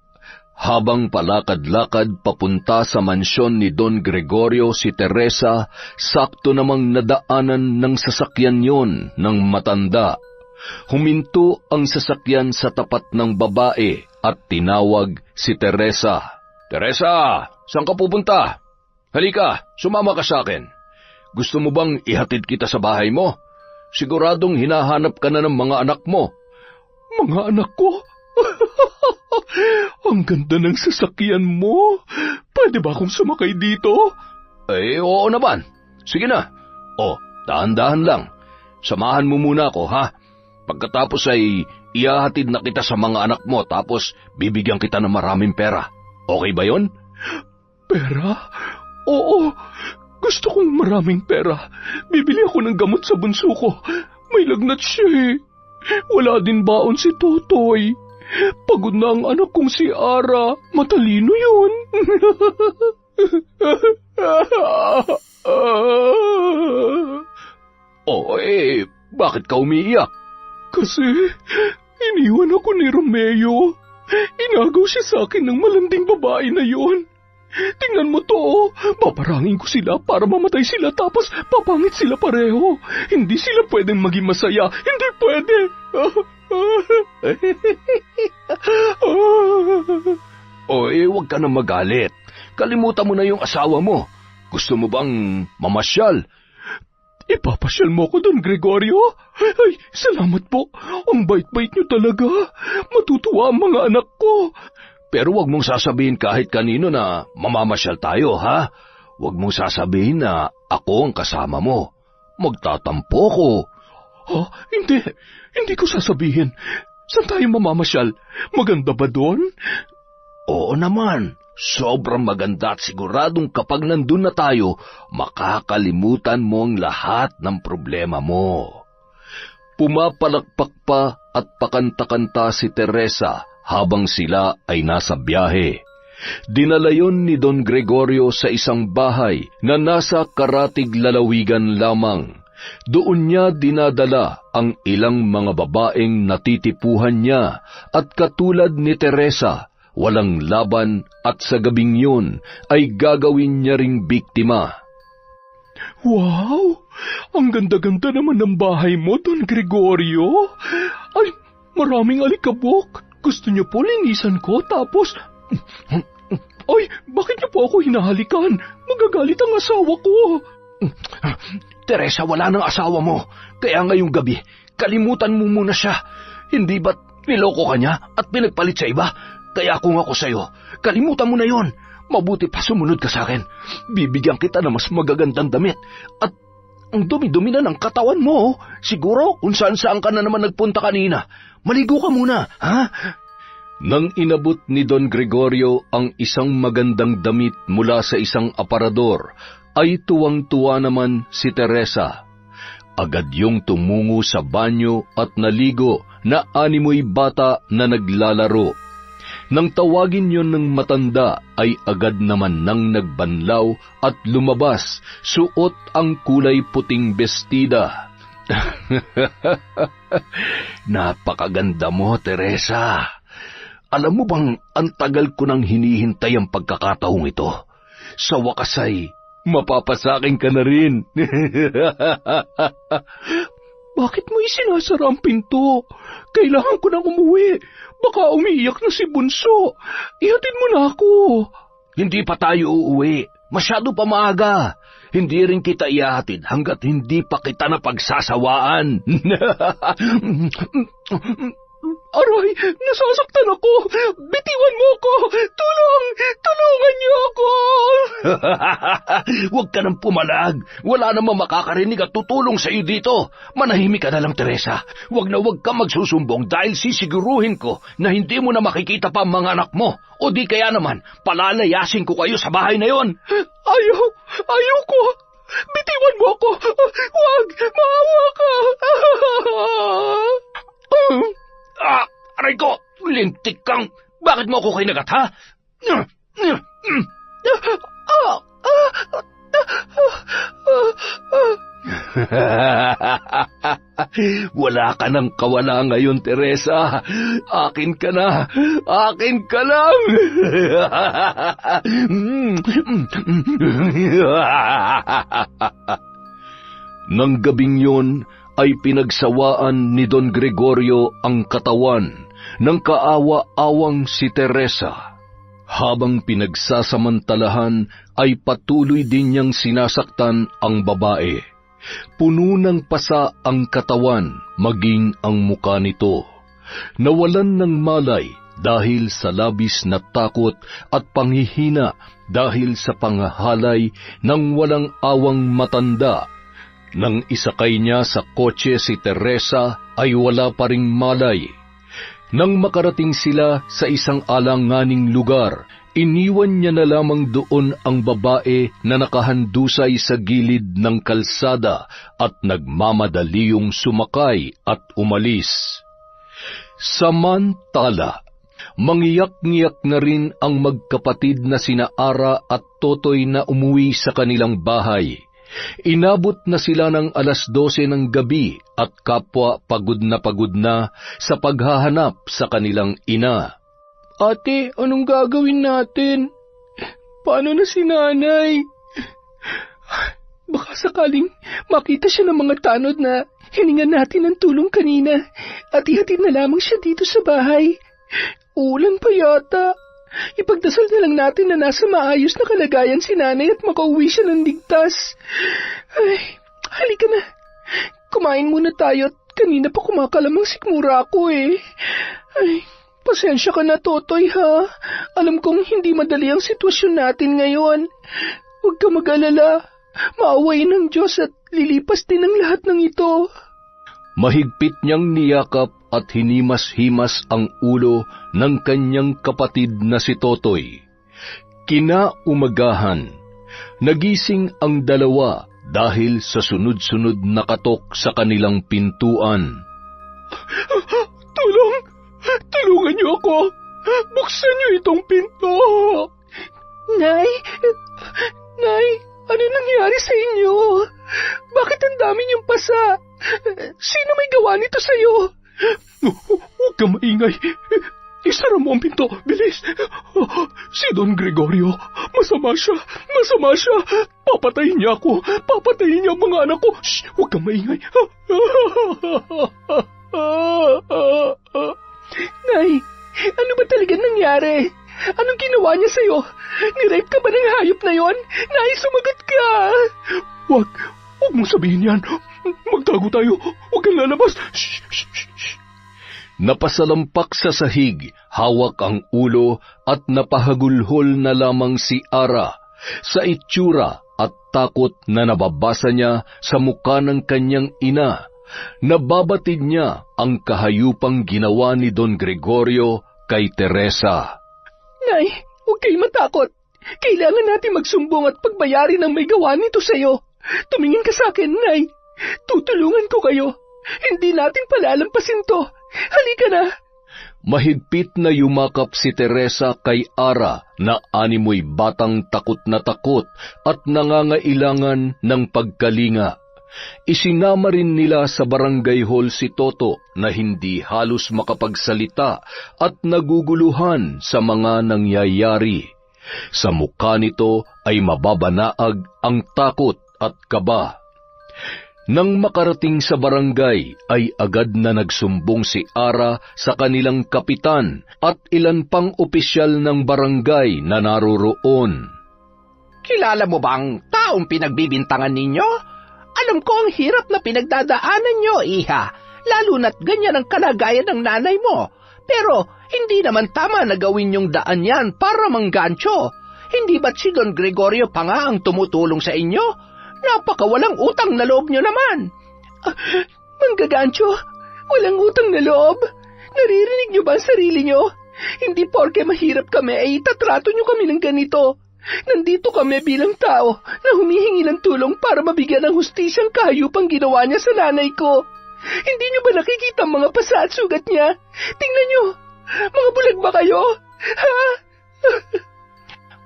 habang palakad-lakad papunta sa mansyon ni Don Gregorio si Teresa, sakto namang nadaanan ng sasakyan yon ng matanda. Huminto ang sasakyan sa tapat ng babae at tinawag si Teresa. Teresa, saan ka pupunta? Halika, sumama ka sa akin. Gusto mo bang ihatid kita sa bahay mo? Siguradong hinahanap ka na ng mga anak mo. Mga anak ko? Ang ganda ng sasakyan mo. Pwede ba akong sumakay dito? Oo naman. Sige na. Dahan-dahan lang. Samahan mo muna ako, ha? Pagkatapos ay ihahatid na kita sa mga anak mo tapos bibigyan kita ng maraming pera. Okay ba yon? Pera? Oo. Gusto kong maraming pera. Bibili ako ng gamot sa bunso ko. May lagnat siya eh. Wala din baon si Totoy. Pagod na ang anak kong si Ara. Matalino yun. Bakit ka umiiyak? Kasi iniwan ako ni Romeo. Inagaw siya sa akin ng malanding babae na yon. Tingnan mo to, paparangin ko sila para mamatay sila tapos papangit sila pareho. Hindi sila pwedeng maging masaya. Hindi pwede. Huwag ka na magalit. Kalimutan mo na yung asawa mo. Gusto mo bang mamasyal? Ipapasyal mo ko, Don Gregorio? Ay, salamat po. Ang bait-bait niyo talaga. Matutuwa ang mga anak ko. Pero wag mong sasabihin kahit kanino na mamamasyal tayo, ha? Wag mong sasabihin na ako ang kasama mo. Magtatampo ko. Ha? Hindi. Hindi ko sasabihin. Saan tayo mamamasyal? Maganda ba doon? Oo naman. Sobrang maganda at siguradong kapag nandun na tayo, makakalimutan mo ang lahat ng problema mo. Pumapalakpak pa at pakanta-kanta si Teresa habang sila ay nasa biyahe. Dinala yon ni Don Gregorio sa isang bahay na nasa karatig lalawigan lamang. Doon niya dinadala ang ilang mga babaeng natitipuhan niya at katulad ni Teresa, walang laban at sa gabing yun ay gagawin niya ring biktima. Wow! Ang ganda-ganda naman ng bahay mo, Don Gregorio. Ay, maraming alikabok. Gusto niyo po linisan ko tapos... Ay, bakit niyo po ako hinahalikan? Magagalit ang asawa ko. Teresa, wala nang asawa mo. Kaya ngayong gabi, kalimutan mo muna siya. Hindi ba't niloko ka niya at pinagpalit sa iba? Kaya kung ako sa'yo, kalimutan mo na yon. Mabuti pa sumunod ka sa akin. Bibigyan kita ng mas magagandang damit. Ang dumi-dumi na ng katawan mo. Siguro kung saan-saan ka na naman nagpunta kanina. Maligo ka muna, ha? Nang inabot ni Don Gregorio ang isang magandang damit mula sa isang aparador, ay tuwang-tuwa naman si Teresa. Agad yung tumungo sa banyo at naligo na animoy bata na naglalaro. Nang tawagin yon ng matanda, ay agad naman nang nagbanlaw at lumabas, suot ang kulay puting bestida. Napakaganda mo, Teresa. Alam mo bang ang tagal ko nang hinihintay ang pagkakataong ito? Sa wakas ay mapapasakin ka na rin. Bakit mo isinasara ang pinto? Kailangan ko nang umuwi. Baka umiiyak na si Bunso. Ihatid mo na ako. Hindi pa tayo uuwi. Masyado pa maaga. Hindi rin kita ihahatid hanggat hindi pa kita napagsasawaan. Aray, nasasaktan ako. Bitiwan mo ako. Tulungan niyo ako. Huwag ka nang pumalag. Wala namang makakarinig at tutulong sa iyo dito. Manahimik ka na lang, Teresa. Huwag na huwag ka magsusumbong dahil sisiguruhin ko na hindi mo na makikita pa ang mga anak mo. O di kaya naman, palalayasin ko kayo sa bahay na yon. Ayoko. Bitiwan mo ako. Huwag, maawa ka. Aray ko, lintik kang. Bakit mo ako kinagat, ha? Wala ka nang kawala ngayon, Teresa. Akin ka na. Akin ka lang. Nang gabing yon, ay pinagsawaan ni Don Gregorio ang katawan ng kaawa-awang si Teresa. Habang pinagsasamantalahan ay patuloy din niyang sinasaktan ang babae. Puno ng pasa ang katawan, maging ang muka nito. Nawalan ng malay dahil sa labis na takot at panghihina dahil sa pangahalay ng walang awang matanda. Nang isakay niya sa kotse si Teresa ay wala pa ring malay. Nang makarating sila sa isang alanganing lugar, iniwan niya na lamang doon ang babae na nakahandusay sa gilid ng kalsada at nagmamadaliong sumakay at umalis. Samantala, mangiyak-ngiyak na rin ang magkapatid na sina Ara at Totoy na umuwi sa kanilang bahay. Inabot na sila ng 12:00 ng gabi at kapwa pagod na sa paghahanap sa kanilang ina. Ate, anong gagawin natin? Paano na si nanay? Baka sakaling makita siya ng mga tanod na hiningan natin ng tulong kanina at ihatid na lamang siya dito sa bahay. Ulan pa yata. Ipagdasal na lang natin na nasa maayos na kalagayan si nanay at makauwi siya ng ligtas. Ay, halika na. Kumain muna tayo at kanina pa kumakalamang sikmura ako eh. Ay, pasensya ka na, Totoy, ha? Alam kong hindi madali ang sitwasyon natin ngayon. Huwag ka mag-alala. Maawain ng Diyos at lilipas din ang lahat ng ito. Mahigpit niyang niyakap at hinimas-himas ang ulo ng kanyang kapatid na si Totoy. Kinaumagahan, nagising ang dalawa dahil sa sunod-sunod na katok sa kanilang pintuan. Tulungan niyo ako! Buksan niyo itong pinto! Nay, ano nangyari sa inyo? Bakit ang dami niyong pasa? Sino may gawa nito sa'yo? Huwag ka maingay. Isara mo ang pinto, bilis. Si Don Gregorio, masama siya. Papatayin niya ako. Papatayin niya ang mga anak ko. Shh, huwag ka maingay. Nay, ano ba talaga nangyari? Anong ginawa niya sa'yo? Nirape ka ba ng hayop na yon? Nay, sumagot ka. Huwag mong sabihin yan. Magtago tayo. Huwag kang lalabas. Shh, shh, shh. Napasalampak sa sahig, hawak ang ulo at napahagulhol na lamang si Ara. Sa itsura at takot na nababasa niya sa mukha ng kanyang ina. Nababatid niya ang kahayupang ginawa ni Don Gregorio kay Teresa. Nay, huwag kayong matakot. Kailangan natin magsumbong at pagbayarin ang may gawa nito sa'yo. Tumingin ka sa akin, Nay. Tutulungan ko kayo. Hindi natin palalampasin to. Halika na. Mahigpit na yumakap si Teresa kay Ara na animoy batang takot na takot at nangangailangan ng pagkalinga. Isinama rin nila sa barangay hall si Toto na hindi halos makapagsalita at naguguluhan sa mga nangyayari. Sa mukha nito ay mababanaag ang takot at kaba. Nang makarating sa barangay ay agad na nagsumbong si Ara sa kanilang kapitan at ilan pang opisyal ng barangay na naroroon. Kilala mo ba ang taong pinagbibintangan ninyo? Alam ko ang hirap na pinagdadaanan nyo, iha. Lalo na't ganyan ang kalagayan ng nanay mo. Pero hindi naman tama na gawin yung daan yan para manggancho. Hindi ba't si Don Gregorio pa nga ang tumutulong sa inyo? Napakawalang utang na loob nyo naman. Manggagancho, walang utang na loob. Naririnig nyo ba ang sarili nyo? Hindi porke mahirap kami ay itatrato nyo kami ng ganito. Nandito kami bilang tao na humihingi ng tulong para mabigyan ng hustisyang kahayupang ginawa niya sa nanay ko. Hindi niyo ba nakikita ang mga pasa at sugat niya? Tingnan niyo, mga bulag ba kayo? Ha?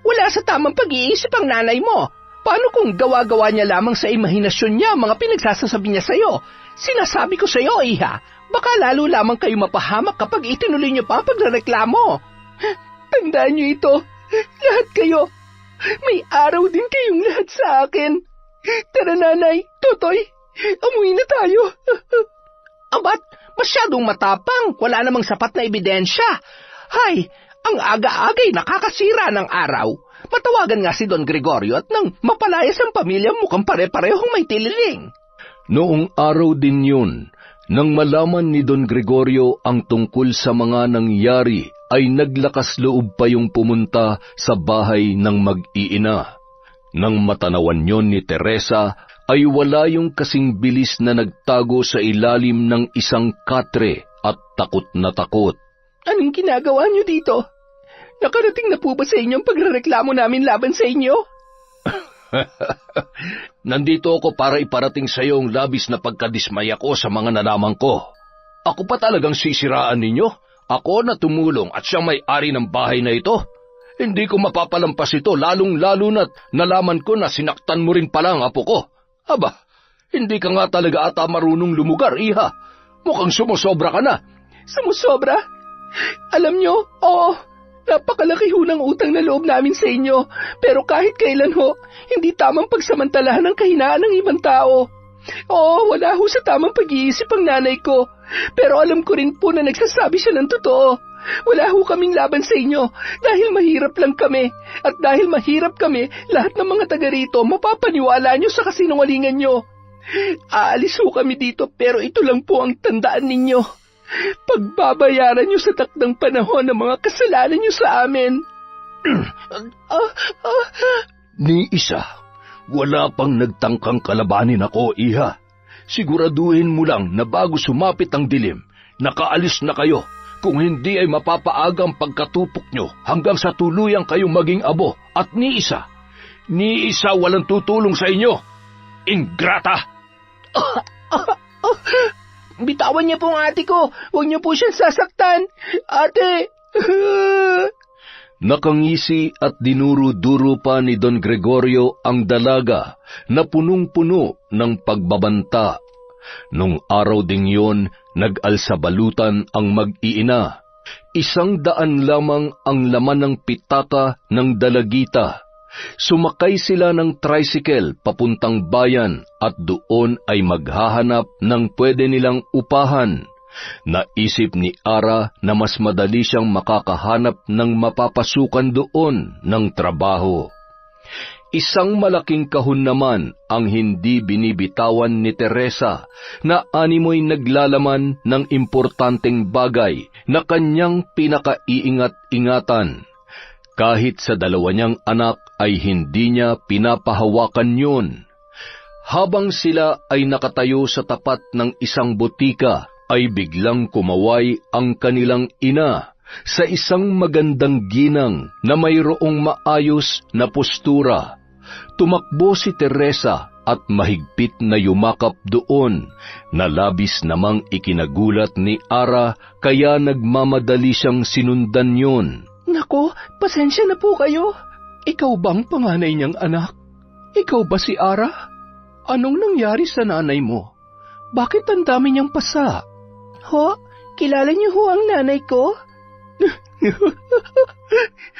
Wala sa tamang pag-iisip ang nanay mo. Paano kung gawa-gawa niya lamang sa imahinasyon niya mga pinagsasasabi niya sa'yo? Sinasabi ko sa'yo, iha, baka lalo lamang kayo mapahamak kapag itinuloy niyo pa ang pagrereklamo. Tandaan niyo ito, lahat kayo. May araw din kayong lahat sa akin. Tara, nanay, Totoy, umuwi na tayo. Abat, masyadong matapang. Wala namang sapat na ebidensya. Hay, ang aga-agay nakakasira ng araw. Matawagan nga si Don Gregorio at nang mapalayas ang pamilya mukhang pare-parehong may tililing. Noong araw din yun, nang malaman ni Don Gregorio ang tungkol sa mga nangyari, ay naglakas loob pa yung pumunta sa bahay ng mag-iina. Nang matanawan yon ni Teresa, ay wala yung kasing bilis na nagtago sa ilalim ng isang katre at takot na takot. Anong ginagawa niyo dito? Nakarating na po ba sa inyo ang pagrereklamo namin laban sa inyo? Nandito ako para iparating sa iyo ang labis na pagkadismaya ko sa mga nalaman ko. Ako pa talagang sisiraan ninyo? Ako na tumulong at siyang may-ari ng bahay na ito. Hindi ko mapapalampas ito, lalong-lalo na't nalaman ko na sinaktan mo rin pala ang apo ko. Aba, hindi ka nga talaga ata marunong lumugar, iha. Mukhang sumusobra ka na. Sumusobra? Alam nyo, oo, napakalaki ho ng utang na loob namin sa inyo. Pero kahit kailan ho, hindi tamang pagsamantalahan ng kahinaan ng ibang tao. Oo, wala ho sa tamang pag-iisip ang nanay ko. Pero alam ko rin po na nagsasabi siya ng totoo. Wala ho kaming laban sa inyo dahil mahirap lang kami. At dahil mahirap kami, lahat ng mga taga rito mapapaniwala nyo sa kasinungalingan nyo. Aalis ho kami dito pero ito lang po ang tandaan ninyo. Pagbabayaran nyo sa takdang panahon ng mga kasalanan nyo sa amin. Ni isa, wala pang nagtangkang kalabanin ako, iha. Siguraduhin mo lang na bago sumapit ang dilim, nakaalis na kayo. Kung hindi ay mapapaaga ang pagkatupok nyo hanggang sa tuluyang kayong maging abo. At ni isa walang tutulong sa inyo. Ingrata! Bitawan niyo po ang ate ko. Huwag niyo po siyang sasaktan. Ate! Nakangisi at dinuro-duro pa ni Don Gregorio ang dalaga na punong-puno ng pagbabanta. Nung araw ding yun, nag-alsabalutan ang mag-iina. 100 lamang ang laman ng pitaka ng dalagita. Sumakay sila ng tricycle papuntang bayan at doon ay maghahanap ng pwede nilang upahan. Naisip ni Ara na mas madali siyang makakahanap ng mapapasukan doon ng trabaho. Isang malaking kahon naman ang hindi binibitawan ni Teresa na animoy naglalaman ng importanteng bagay na kanyang pinakaiingat-ingatan. Kahit sa dalawa niyang anak ay hindi niya pinapahawakan yun. Habang sila ay nakatayo sa tapat ng isang butika, ay biglang kumaway ang kanilang ina sa isang magandang ginang na mayroong maayos na postura. Tumakbo si Teresa at mahigpit na yumakap doon, na labis namang ikinagulat ni Ara, kaya nagmamadali siyang sinundan yun. Nako, pasensya na po kayo. Ikaw bang panganay niyang anak? Ikaw ba si Ara? Anong nangyari sa nanay mo? Bakit ang dami niyang pasa? Ho? Kilala niyo ho ang nanay ko?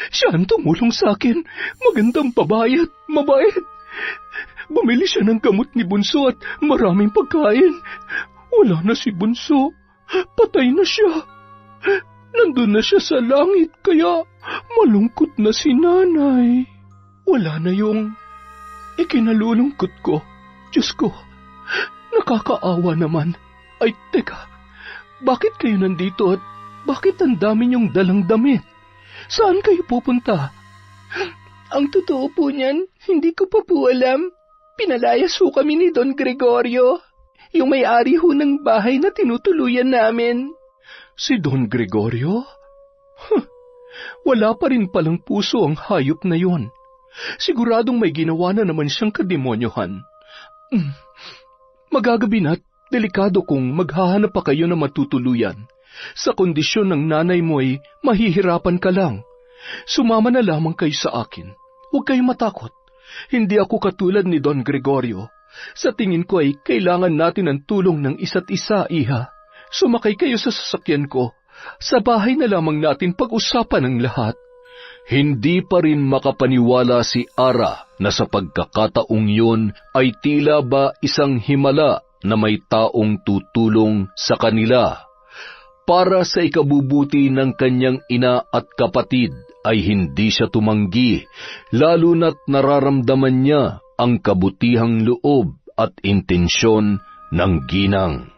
Siya ang tumulong sa akin. Magandang babae at mabait. Bumili siya ng gamot ni Bunso at maraming pagkain. Wala na si Bunso. Patay na siya. Nandun na siya sa langit, kaya malungkot na si nanay. Wala na yung ikinalulungkot ko. Diyos ko, nakakaawa naman. Ay, teka, bakit kayo nandito at bakit ang dami niyong dalang damit? Saan kayo pupunta? Ang totoo po niyan, hindi ko pa po alam. Pinalayas ho kami ni Don Gregorio, yung may-ari ho ng bahay na tinutuluyan namin. Si Don Gregorio? Wala pa rin palang puso ang hayop na yon. Siguradong may ginawa na naman siyang kademonyohan. Magagabi na't delikado kung maghahanap pa kayo na matutuluyan. Sa kondisyon ng nanay mo ay mahihirapan ka lang. Sumama na lamang kayo sa akin. Huwag kayong matakot. Hindi ako katulad ni Don Gregorio. Sa tingin ko ay kailangan natin ang tulong ng isa't isa, iha. Sumakay kayo sa sasakyan ko. Sa bahay na lamang natin pag-usapan ang lahat. Hindi pa rin makapaniwala si Ara na sa pagkakataong yun ay tila ba isang himala na may taong tutulong sa kanila. Para sa ikabubuti ng kanyang ina at kapatid ay hindi siya tumanggi, lalo na't nararamdaman niya ang kabutihang loob at intensyon ng ginang.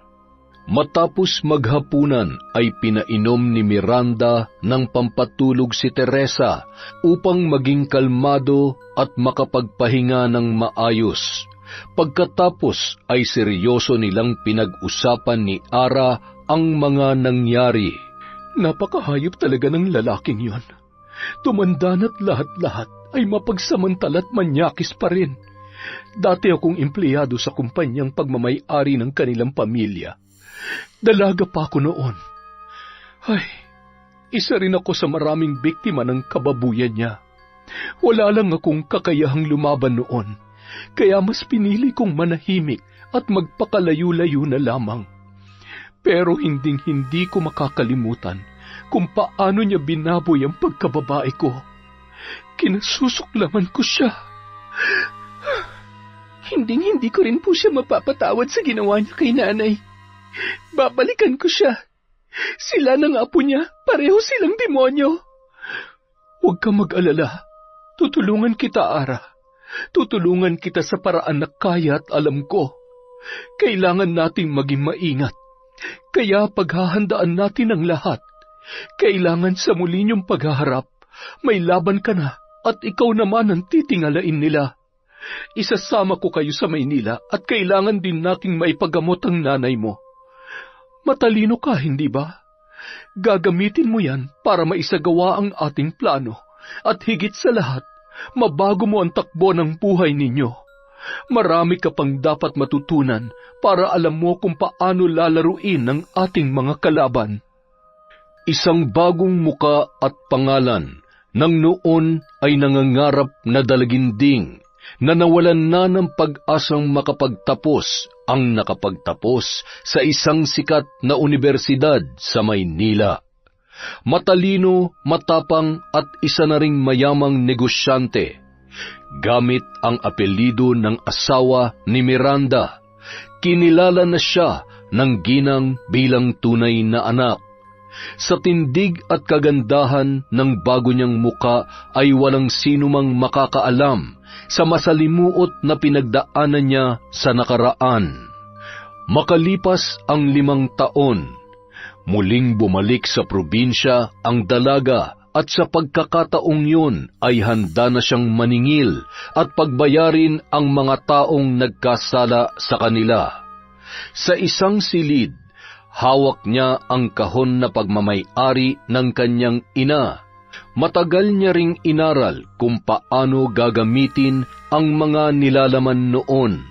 Matapos maghapunan ay pinainom ni Miranda ng pampatulog si Teresa upang maging kalmado at makapagpahinga ng maayos. Pagkatapos ay seryoso nilang pinag-usapan ni Ara ang mga nangyari. Napakahayop talaga ng lalaking yon. Tumanda na't lahat-lahat ay mapagsamantala't manyakis pa rin. Dati akong empleyado sa kumpanyang pagmamay-ari ng kanilang pamilya. Dalaga pa ako noon. Ay, isa rin ako sa maraming biktima ng kababuyan niya. Wala lang akong kakayahang lumaban noon, kaya mas pinili kong manahimik at magpakalayo-layo na lamang. Pero hinding-hindi ko makakalimutan kung paano niya binaboy ang pagkababae ko. Kinasusuklaman ko siya. Hinding-hindi ko rin po siya mapapatawad sa ginawa niya kay nanay. Babalikan ko siya. Sila ng apo niya, pareho silang demonyo. Huwag ka mag-alala. Tutulungan kita, Ara. Tutulungan kita sa paraan na kaya at alam ko. Kailangan nating maging maingat. Kaya paghahandaan natin ang lahat. Kailangan sa muli niyong paghaharap, may laban ka na at ikaw naman ang titingalain nila. Isasama ko kayo sa Maynila at kailangan din nating maipagamot ang nanay mo. Matalino ka, hindi ba? Gagamitin mo yan para maisagawa ang ating plano at higit sa lahat, mabago mo ang takbo ng buhay ninyo. Marami ka pang dapat matutunan para alam mo kung paano lalaruin ng ating mga kalaban. Isang bagong muka at pangalan ng noon ay nangangarap na dalaginding na nawalan na ng pag-asang makapagtapos ang nakapagtapos sa isang sikat na universidad sa Maynila. Matalino, matapang at isa na ring mayamang negosyante. Gamit ang apelyido ng asawa ni Miranda, kinilala na siya ng ginang bilang tunay na anak. Sa tindig at kagandahan ng bago niyang muka ay walang sinumang makakaalam sa masalimuot na pinagdaanan niya sa nakaraan. Makalipas ang 5 taon, muling bumalik sa probinsya ang dalaga at sa pagkakataong yun ay handa na siyang maningil at pagbayarin ang mga taong nagkasala sa kanila. Sa isang silid, hawak niya ang kahon na pagmamay-ari ng kanyang ina. Matagal niya ring inaral kung paano gagamitin ang mga nilalaman noon.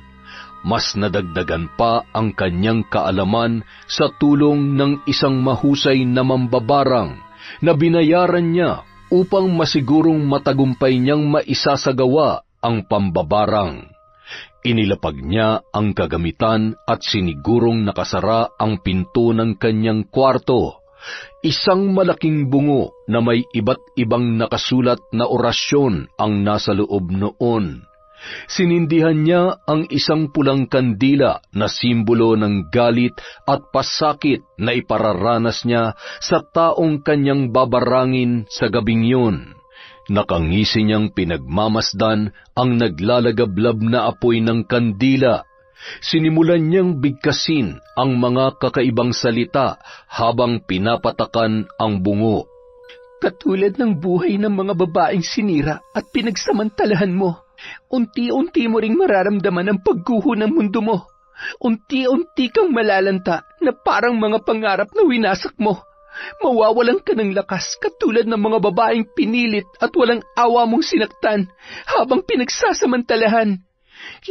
Mas nadagdagan pa ang kanyang kaalaman sa tulong ng isang mahusay na mambabarang na binayaran niya upang masigurong matagumpay niyang maisasagawa ang pambabarang. Inilapag niya ang kagamitan at sinigurong nakasara ang pinto ng kanyang kwarto. Isang malaking bungo na may iba't ibang nakasulat na orasyon ang nasa loob noon. Sinindihan niya ang isang pulang kandila na simbolo ng galit at pasakit na ipararanas niya sa taong kanyang babarangin sa gabing yun. Nakangisi niyang pinagmamasdan ang naglalagablab na apoy ng kandila. Sinimulan niyang bigkasin ang mga kakaibang salita habang pinapatakan ang bungo. Katulad ng buhay ng mga babaeng sinira at pinagsamantalahan mo, unti-unti mo ring mararamdaman ang pagguho ng mundo mo. Unti-unti kang malalanta na parang mga pangarap na winasak mo. Mawawalan ka ng lakas katulad ng mga babaeng pinilit at walang awa mong sinaktan habang pinagsasamantalahan.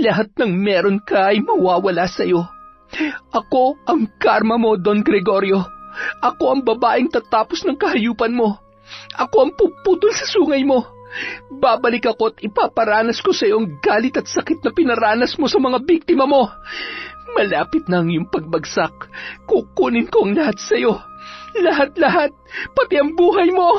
Lahat ng meron ka ay mawawala sa'yo. Ako ang karma mo, Don Gregorio. Ako ang babaeng tatapos ng kahayupan mo. Ako ang puputol sa sungay mo. Babalik ako at ipaparanas ko sa iyo ang galit at sakit na pinaranas mo sa mga biktima mo. Malapit na ang iyong pagbagsak. Kukunin ko ang lahat sa iyo. Lahat-lahat, pati ang buhay mo.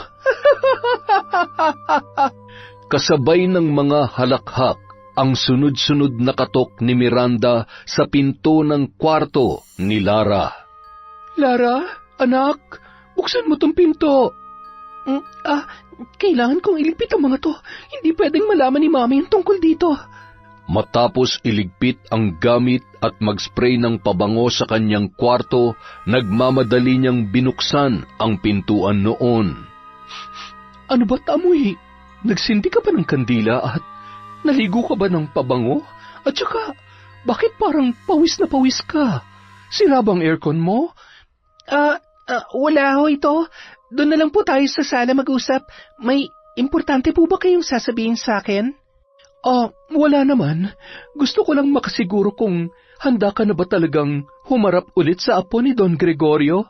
Kasabay ng mga halakhak ang sunod-sunod na katok ni Miranda sa pinto ng kwarto ni Lara. Lara, anak, buksan mo tong pinto. Kailangan kong iligpit ang mga to. Hindi pwedeng malaman ni Mami yung tungkol dito. Matapos iligpit ang gamit at mag-spray ng pabango sa kanyang kwarto, nagmamadali niyang binuksan ang pintuan noon. Ano ba't amoy? Nagsindi ka ba ng kandila at naligo ka ba ng pabango? At saka, bakit parang pawis na pawis ka? Sira bang aircon mo? Wala ho ito. Doon na lang po tayo sa sala mag-usap. May importante po ba kayong sasabihin sa akin? Wala naman. Gusto ko lang makasiguro kung handa ka na ba talagang humarap ulit sa apo ni Don Gregorio?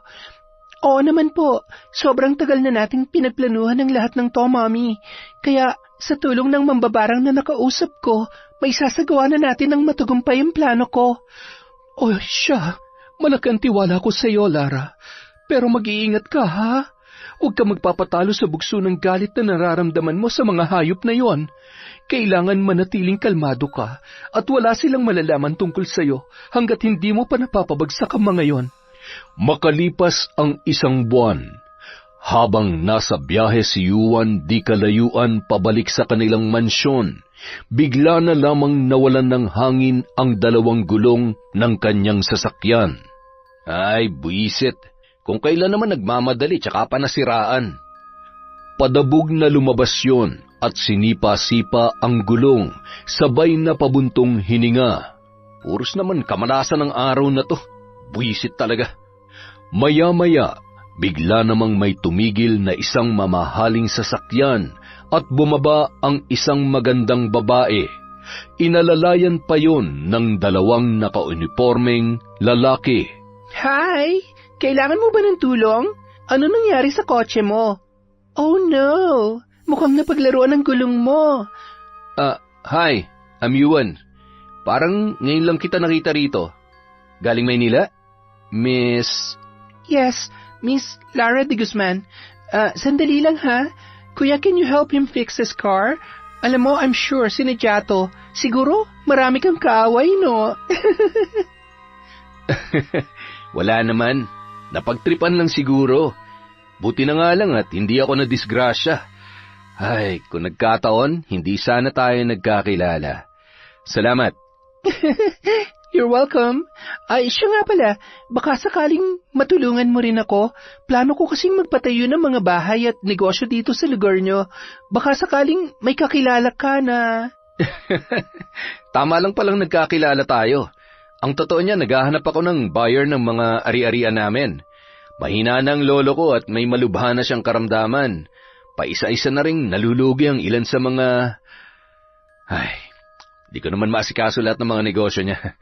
Oo naman po. Sobrang tagal na nating pinagplanuhan ng lahat ng to, Mami. Kaya sa tulong ng mambabarang na nakausap ko, may sasagawa na natin ng matagumpay ang plano ko. Siya. Malaki ang tiwala ko sa iyo, Lara. Pero mag-iingat ka, ha? Huwag ka magpapatalo sa bugso ng galit na nararamdaman mo sa mga hayop na yon. Kailangan manatiling kalmado ka at wala silang malalaman tungkol sa iyo hanggat hindi mo pa napapabagsak ang mga yon. Makalipas ang 1 buwan, habang nasa biyahe si Juan di kalayuan pabalik sa kanilang mansyon, bigla na lamang nawalan ng hangin ang 2 gulong ng kanyang sasakyan. Ay, buisit! Kung kailan naman nagmamadali tsaka pa nasiraan. Padabog na lumabas yon at sinipa-sipa ang gulong, sabay na pabuntong hininga. Puros naman kamalasan ng araw na to. Buisit talaga. Maya-maya, bigla namang may tumigil na isang mamahaling sasakyan at bumaba ang isang magandang babae. Inalalayan pa yon ng 2 naka-uniformeng lalaki. Hi! Kailangan mo ba ng tulong? Ano nangyari sa kotse mo? Oh no! Mukhang napaglaruan ang gulong mo. Hi, I'm Juan. Parang ngayon lang kita nakita rito. Galing Maynila? Miss... Yes, Miss Lara de Guzman. Sandali lang ha. Kuya, can you help him fix his car? Alam mo, I'm sure sinadya to. Siguro marami kang kaaway, no? Wala naman. Napagtripan lang siguro. Buti na nga lang at hindi ako nadisgrasya. Ay, kung nagkataon, hindi sana tayo nagkakilala. Salamat. You're welcome. Ay, siya nga pala, baka sakaling matulungan mo rin ako. Plano ko kasing magpatayo ng mga bahay at negosyo dito sa lugar nyo. Baka sakaling may kakilala ka na... Tama lang palang nagkakilala tayo. Ang totoo niya, naghahanap ako ng buyer ng mga ari-arian namin. Mahina na ang lolo ko at may malubha na siyang karamdaman. Paisa-isa na ring nalulugi ang ilan sa mga... Ay, di ko naman maasikaso lahat ng mga negosyo niya.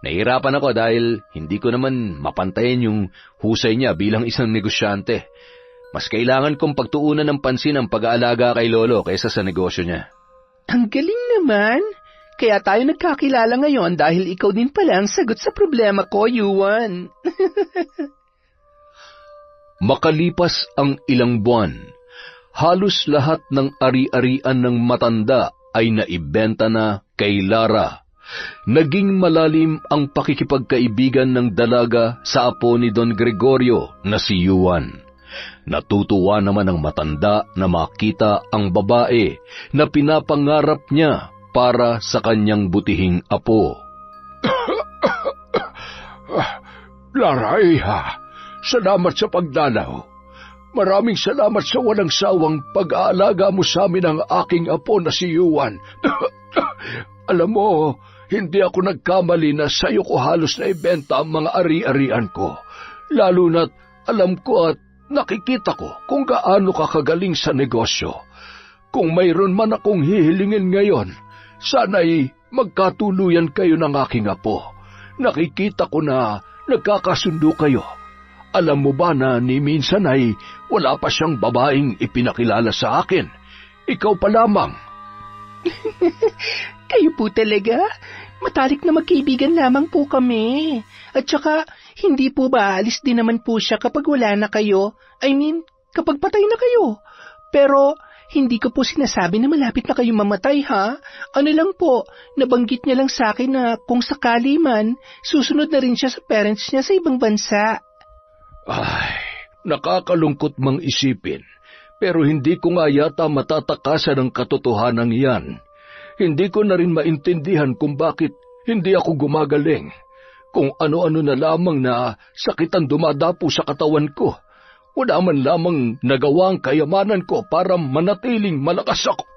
Nahihirapan ako dahil hindi ko naman mapantayin yung husay niya bilang isang negosyante. Mas kailangan kong pagtuunan ng pansin ang pag-aalaga kay lolo kaysa sa negosyo niya. Ang galing naman. Kaya tayo nagkakilala ngayon dahil ikaw din pala ang sagot sa problema ko, Yuan. Makalipas ang ilang buwan, halos lahat ng ari-arian ng matanda ay naibenta na kay Lara. Naging malalim ang pakikipagkaibigan ng dalaga sa apo ni Don Gregorio na si Yuan. Natutuwa naman ang matanda na makita ang babae na pinapangarap niya para sa kanyang butihing apo. Lara, iha, salamat sa pagdalaw. Maraming salamat sa walang sawang pag-aalaga mo sa amin ng aking apo na si Yuan. Alam mo, hindi ako nagkamali na sa'yo ko halos na ibenta ang mga ari-arian ko. Lalo na't alam ko at nakikita ko kung gaano ka kagaling sa negosyo. Kung mayroon man akong hihilingin ngayon, sana'y magkatuluyan kayo ng aking apo. Nakikita ko na nagkakasundo kayo. Alam mo ba na ni minsan ay wala pa siyang babaeng ipinakilala sa akin? Ikaw pa lamang. Kayo po talaga? Matalik na magkaibigan lamang po kami. At saka, hindi po ba alis din naman po siya kapag wala na kayo? I mean, kapag patay na kayo. Pero, hindi ko po sinasabi na malapit na kayo mamatay, ha? Ano lang po, nabanggit niya lang sa akin na kung sakali man, susunod na rin siya sa parents niya sa ibang bansa. Ay, nakakalungkot mang isipin, pero hindi ko nga yata matatakasan ang katotohanan yan. Hindi ko na rin maintindihan kung bakit hindi ako gumagaling. Kung ano-ano na lamang na sakit ang dumadapo sa katawan ko. Wala man lamang nagawa ang kayamanan ko para manatiling malakas ako.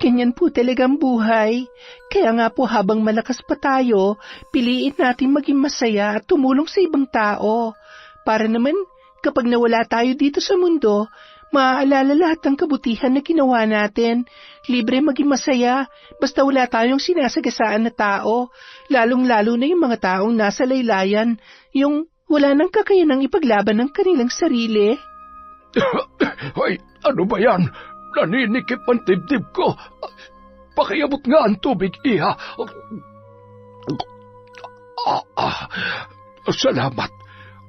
Ganyan po talagang buhay. Kaya nga po habang malakas pa tayo, piliin natin maging masaya at tumulong sa ibang tao. Para naman, kapag nawala tayo dito sa mundo, maaalala lahat ng kabutihan na ginawa natin. Libre maging masaya, basta wala tayong sinasagasaan na tao. Lalong-lalo na yung mga taong nasa laylayan, yung wala nang kakayanang ipaglaban ng kanilang sarili. Ay, ano ba yan? Naninikip ang dibdib ko. Pakiabot nga ang tubig, iha. Salamat.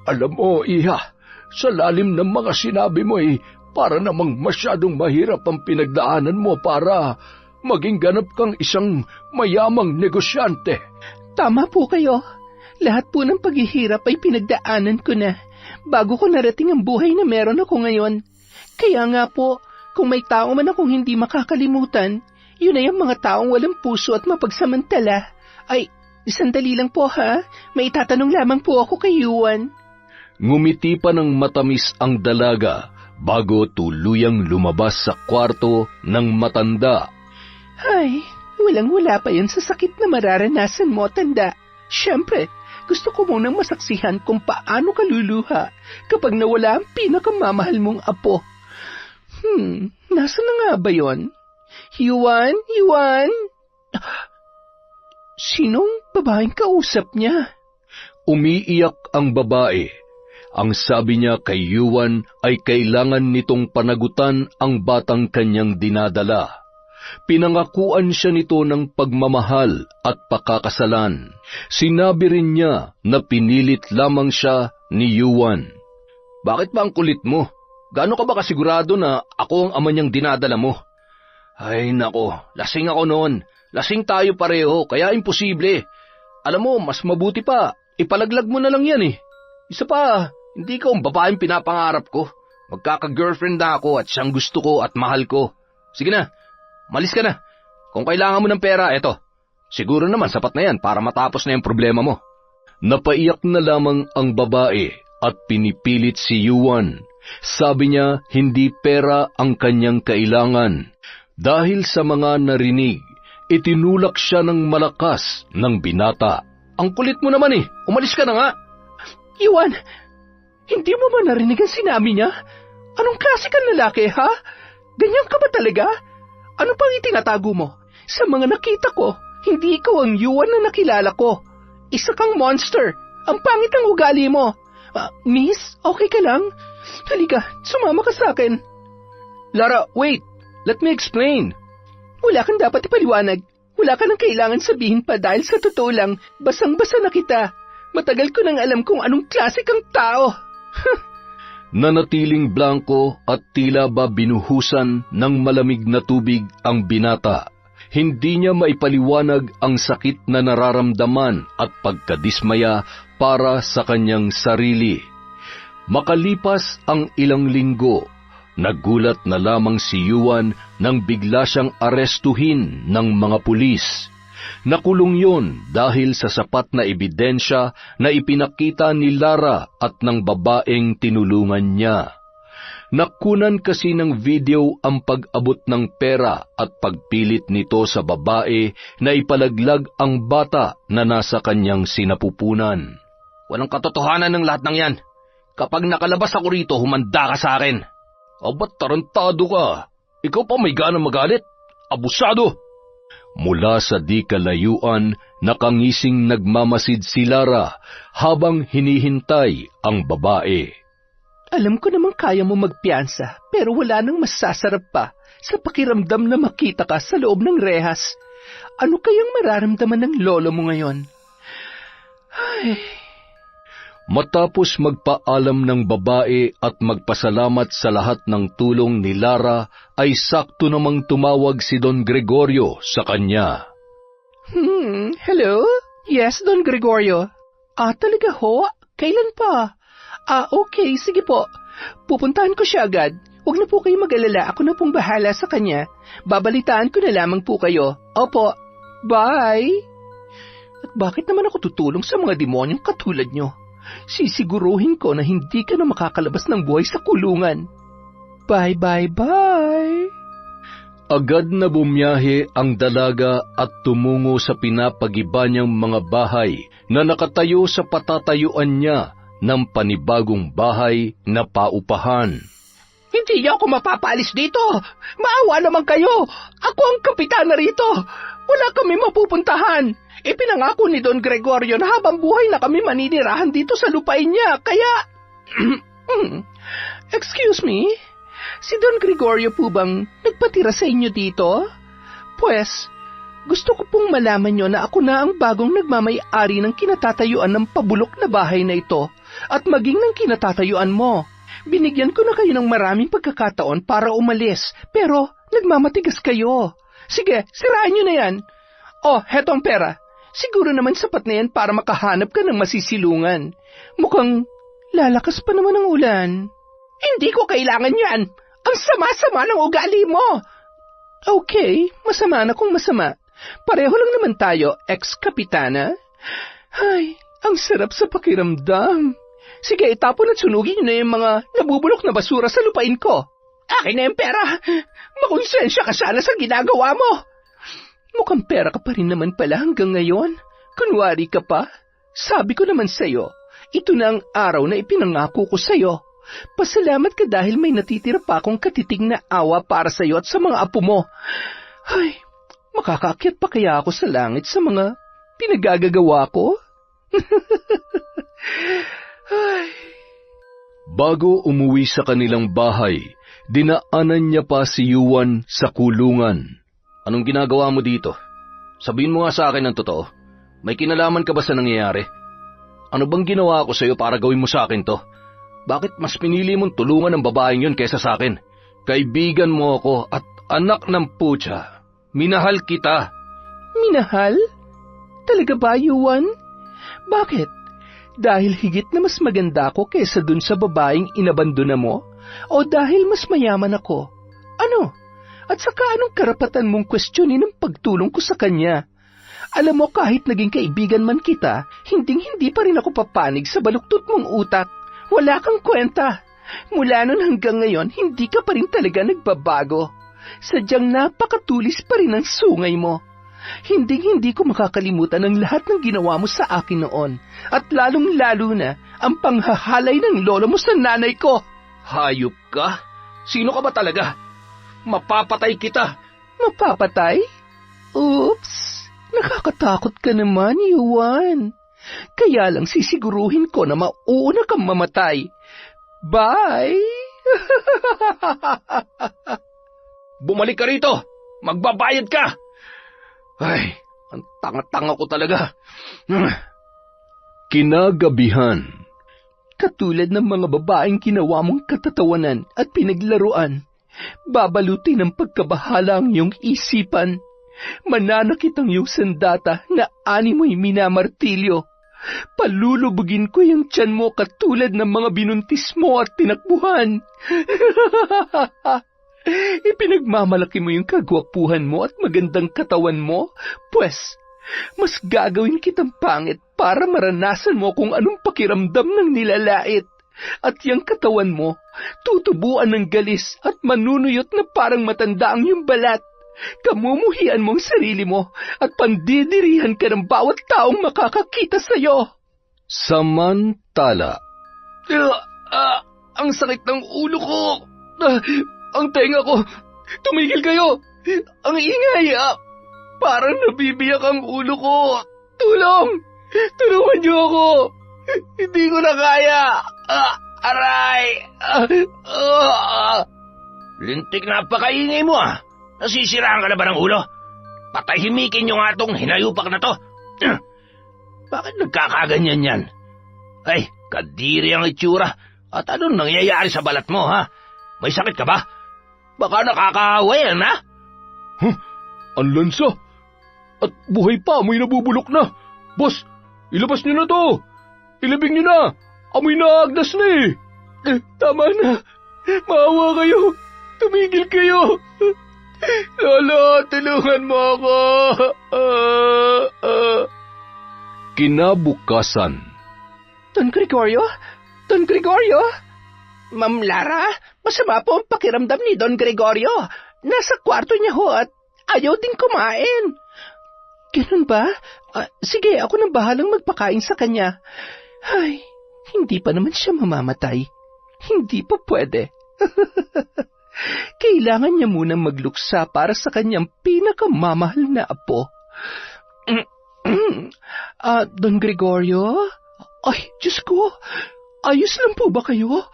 Alam mo, iha, sa lalim ng mga sinabi mo para namang masyadong mahirap ang pinagdaanan mo para maging ganap kang isang mayamang negosyante. Tama po kayo. Lahat po ng paghihirap ay pinagdaanan ko na bago ko narating ang buhay na meron ako ngayon. Kaya nga po, kung may tao man akong hindi makakalimutan, yun ay ang mga taong walang puso at mapagsamantala. Ay, sandali lang po ha, may itatanong lamang po ako kay Yuan. Ngumiti pa ng matamis ang dalaga bago tuluyang lumabas sa kwarto ng matanda. Ay, walang-wala pa yan sa sakit na mararanasan mo, tanda. Siyempre, gusto ko munang masaksihan kung paano ka luluha kapag nawala ang pinakamamahal mong apo. Nasa na nga ba yun? Yuan? Yuan? Sinong babaeng kausap niya? Umiiyak ang babae. Ang sabi niya kay Yuan ay kailangan nitong panagutan ang batang kanyang dinadala. Pinangakuan siya nito ng pagmamahal at pakakasalan. Sinabi rin niya na pinilit lamang siya ni Yuan. Bakit ba ang kulit mo? Gaano ka ba kasigurado na ako ang ama niyang dinadala mo? Ay nako, lasing ako noon. Lasing tayo pareho, kaya imposible. Alam mo, mas mabuti pa, ipalaglag mo na lang yan eh. Isa pa, hindi ka ang babaeng pinapangarap ko. Magkaka-girlfriend na ako at siyang gusto ko at mahal ko. Sige na, malis ka na. Kung kailangan mo ng pera, eto. Siguro naman sapat na yan para matapos na yung problema mo. Napaiyak na lamang ang babae at pinipilit si Yuan. Sabi niya hindi pera ang kanyang kailangan. Dahil sa mga narinig, itinulak siya ng malakas ng binata. Ang kulit mo naman eh, umalis ka na nga. Yuan, hindi mo ba narinig ang sinabi niya? Anong klase kang lalaki, ha? Ganyan ka ba talaga? Ano pang itinatago mo? Sa mga nakita ko, hindi ikaw ang Yuan na nakilala ko. Isa kang monster. Ang pangit ng ugali mo. Miss, okay ka lang? Halika, sumama ka sa akin. Lara, wait. Let me explain. Wala kang dapat ipaliwanag. Wala ka nang kailangan sabihin pa dahil sa totoo lang, basang-basa na kita. Matagal ko nang alam kung anong klase kang tao. Nanatiling blanko at tila ba binuhusan ng malamig na tubig ang binata. Hindi niya maipaliwanag ang sakit na nararamdaman at pagkadismaya para sa kanyang sarili. Makalipas ang ilang linggo, nagulat na lamang si Yuan nang bigla siyang arestuhin ng mga pulis. Nakulong yun dahil sa sapat na ebidensya na ipinakita ni Lara at ng babaeng tinulungan niya. Nakunan kasi ng video ang pag-abot ng pera at pagpilit nito sa babae na ipalaglag ang bata na nasa kanyang sinapupunan. Walang katotohanan ng lahat ng yan. Kapag nakalabas ako rito, humanda ka sa akin. Ba't tarantado ka? Ikaw pa may gana magalit? Abusado! Mula sa di kalayuan, nakangising nagmamasid si Lara habang hinihintay ang babae. Alam ko namang kaya mo magpiyansa, pero wala nang masasarap pa sa pakiramdam na makita ka sa loob ng rehas. Ano kayang mararamdaman ng lolo mo ngayon? Ay... Matapos magpaalam ng babae at magpasalamat sa lahat ng tulong ni Lara, ay sakto namang tumawag si Don Gregorio sa kanya. Hello? Yes, Don Gregorio. Talaga ho? Kailan pa? Okay, sige po. Pupuntahan ko siya agad. Huwag na po kayo mag-alala, ako na pong bahala sa kanya. Babalitaan ko na lamang po kayo. Opo, bye! At bakit naman ako tutulong sa mga demonyong katulad nyo? Sisiguruhin ko na hindi ka na makakalabas ng buhay sa kulungan. Bye, bye, bye! Agad na bumiyahe ang dalaga at tumungo sa pinapagiba niyang mga bahay na nakatayo sa patatayuan niya ng panibagong bahay na paupahan. Hindi niyo ako mapapaalis dito! Maawa naman kayo! Ako ang kapitana rito! Wala kami mapupuntahan! Ipinangako ni Don Gregorio na habang buhay na kami maninirahan dito sa lupain niya, kaya... Excuse me? Si Don Gregorio po bang nagpatira sa inyo dito? Pues, gusto ko pong malaman nyo na ako na ang bagong nagmamay-ari ng kinatatayuan ng pabulok na bahay na ito at maging ng kinatatayuan mo. Binigyan ko na kayo ng maraming pagkakataon para umalis, pero nagmamatigas kayo. Sige, siraan nyo na yan. Heto ang pera. Siguro naman sapat na yan para makahanap ka ng masisilungan. Mukhang lalakas pa naman ang ulan. Hindi ko kailangan yan. Ang sama-sama ng ugali mo. Okay, masama na kung masama. Pareho lang naman tayo, ex-kapitana. Ay, ang sarap sa pakiramdam. Sige, itapon at sunugin nyo na yung mga nabubulok na basura sa lupain ko. Akin na yung pera. Makonsensya ka sana sa ginagawa mo. Mukhang pera ka pa rin naman pala hanggang ngayon. Kunwari ka pa. Sabi ko naman sa'yo, ito na ang araw na ipinangako ko sa'yo. Pasalamat ka dahil may natitira pa akong katitig na awa para sa'yo at sa mga apo mo. Ay, makakaakyat pa kaya ako sa langit sa mga pinagagagawa ko? Ay. Bago umuwi sa kanilang bahay, dinaanan niya pa si Yuan sa kulungan. Anong ginagawa mo dito? Sabihin mo nga sa akin ng totoo. May kinalaman ka ba sa nangyayari? Ano bang ginawa ko sa'yo para gawin mo sa akin to? Bakit mas pinili mong tulungan ng babaeng yun kaysa sa akin? Kaibigan mo ako at anak ng putya. Minahal kita. Minahal? Talaga ba, Yuan? Bakit? Dahil higit na mas maganda ako kaysa dun sa babaeng inabandona mo? O dahil mas mayaman ako? Ano? At saka anong karapatan mong kwestiyonin ang pagtulong ko sa kanya? Alam mo, kahit naging kaibigan man kita, hindi pa rin ako papanig sa baluktot mong utak. Wala kang kwenta. Mula nun hanggang ngayon, hindi ka pa rin talaga nagbabago. Sadyang napakatulis pa rin ang sungay mo. Hindi ko makakalimutan ang lahat ng ginawa mo sa akin noon. At lalong-lalo na ang panghahalay ng lolo mo sa nanay ko. Hayop ka? Sino ka ba talaga? Mapapatay kita. Mapapatay? Oops! Nakakatakot ka naman, Yuan. Kaya lang sisiguruhin ko na mauna kang mamatay. Bye! Bumalik ka rito! Magbabayad ka! Ay, ang tanga-tanga ko talaga. Kinagabihan. Katulad ng mga babaeng ginawa mong katatawanan at pinaglaruan, babalutin ng pagkabahala ang iyong isipan. Mananakit ang iyong sandata na ani mo'y minamartilyo. Palulubugin ko yung tiyan mo katulad ng mga binuntis mo at tinakbuhan. Ipinagmamalaki mo yung kagwapuhan mo at magandang katawan mo, pues mas gagawin kitang pangit para maranasan mo kung anong pakiramdam ng nilalait. At yung katawan mo, tutubuan ng galis at manunuyot na parang matanda ang iyong balat. Kamumuhian mong sarili mo at pandidirihan ka ng bawat taong makakakita sa'yo. Samantala. Ang sakit ng ulo ko. Ang tenga ko. Tumigil kayo. Ang ingay. Parang nabibiyak ang ulo ko. Tulong! Tulungan niyo ako. Hindi ko na kaya. Aray! Lintik na pakaingay mo Nasisiraan ka na ba ng ulo? Patahimikin niyo nga tong hinayupak na to. Bakit nagkakaganyan yan? Ay, kadiri ang itsura. At anong nangyayari sa balat mo, ha? May sakit ka ba? Baka nakakaaway yan, ha? Ang lansa! At buhay pa, amoy nabubulok na! Boss, ilabas niyo na to! Ilibing niyo na! Amoy na agdas na Tama na. Maawa kayo. Tumigil kayo. Lolo, tulungan mo ako. Kinabukasan. Don Gregorio? Don Gregorio? Ma'am Lara, masama po ang pakiramdam ni Don Gregorio. Nasa kwarto niya ho at ayaw din kumain. Ganun ba? Sige, ako nang bahalang magpakain sa kanya. Ay, hindi pa naman siya mamamatay. Hindi pa pwede. Kailangan niya munang magluksa para sa kanyang pinakamamahal na apo. Don Gregorio? Ay, Diyos ko, ayos lang po ba kayo?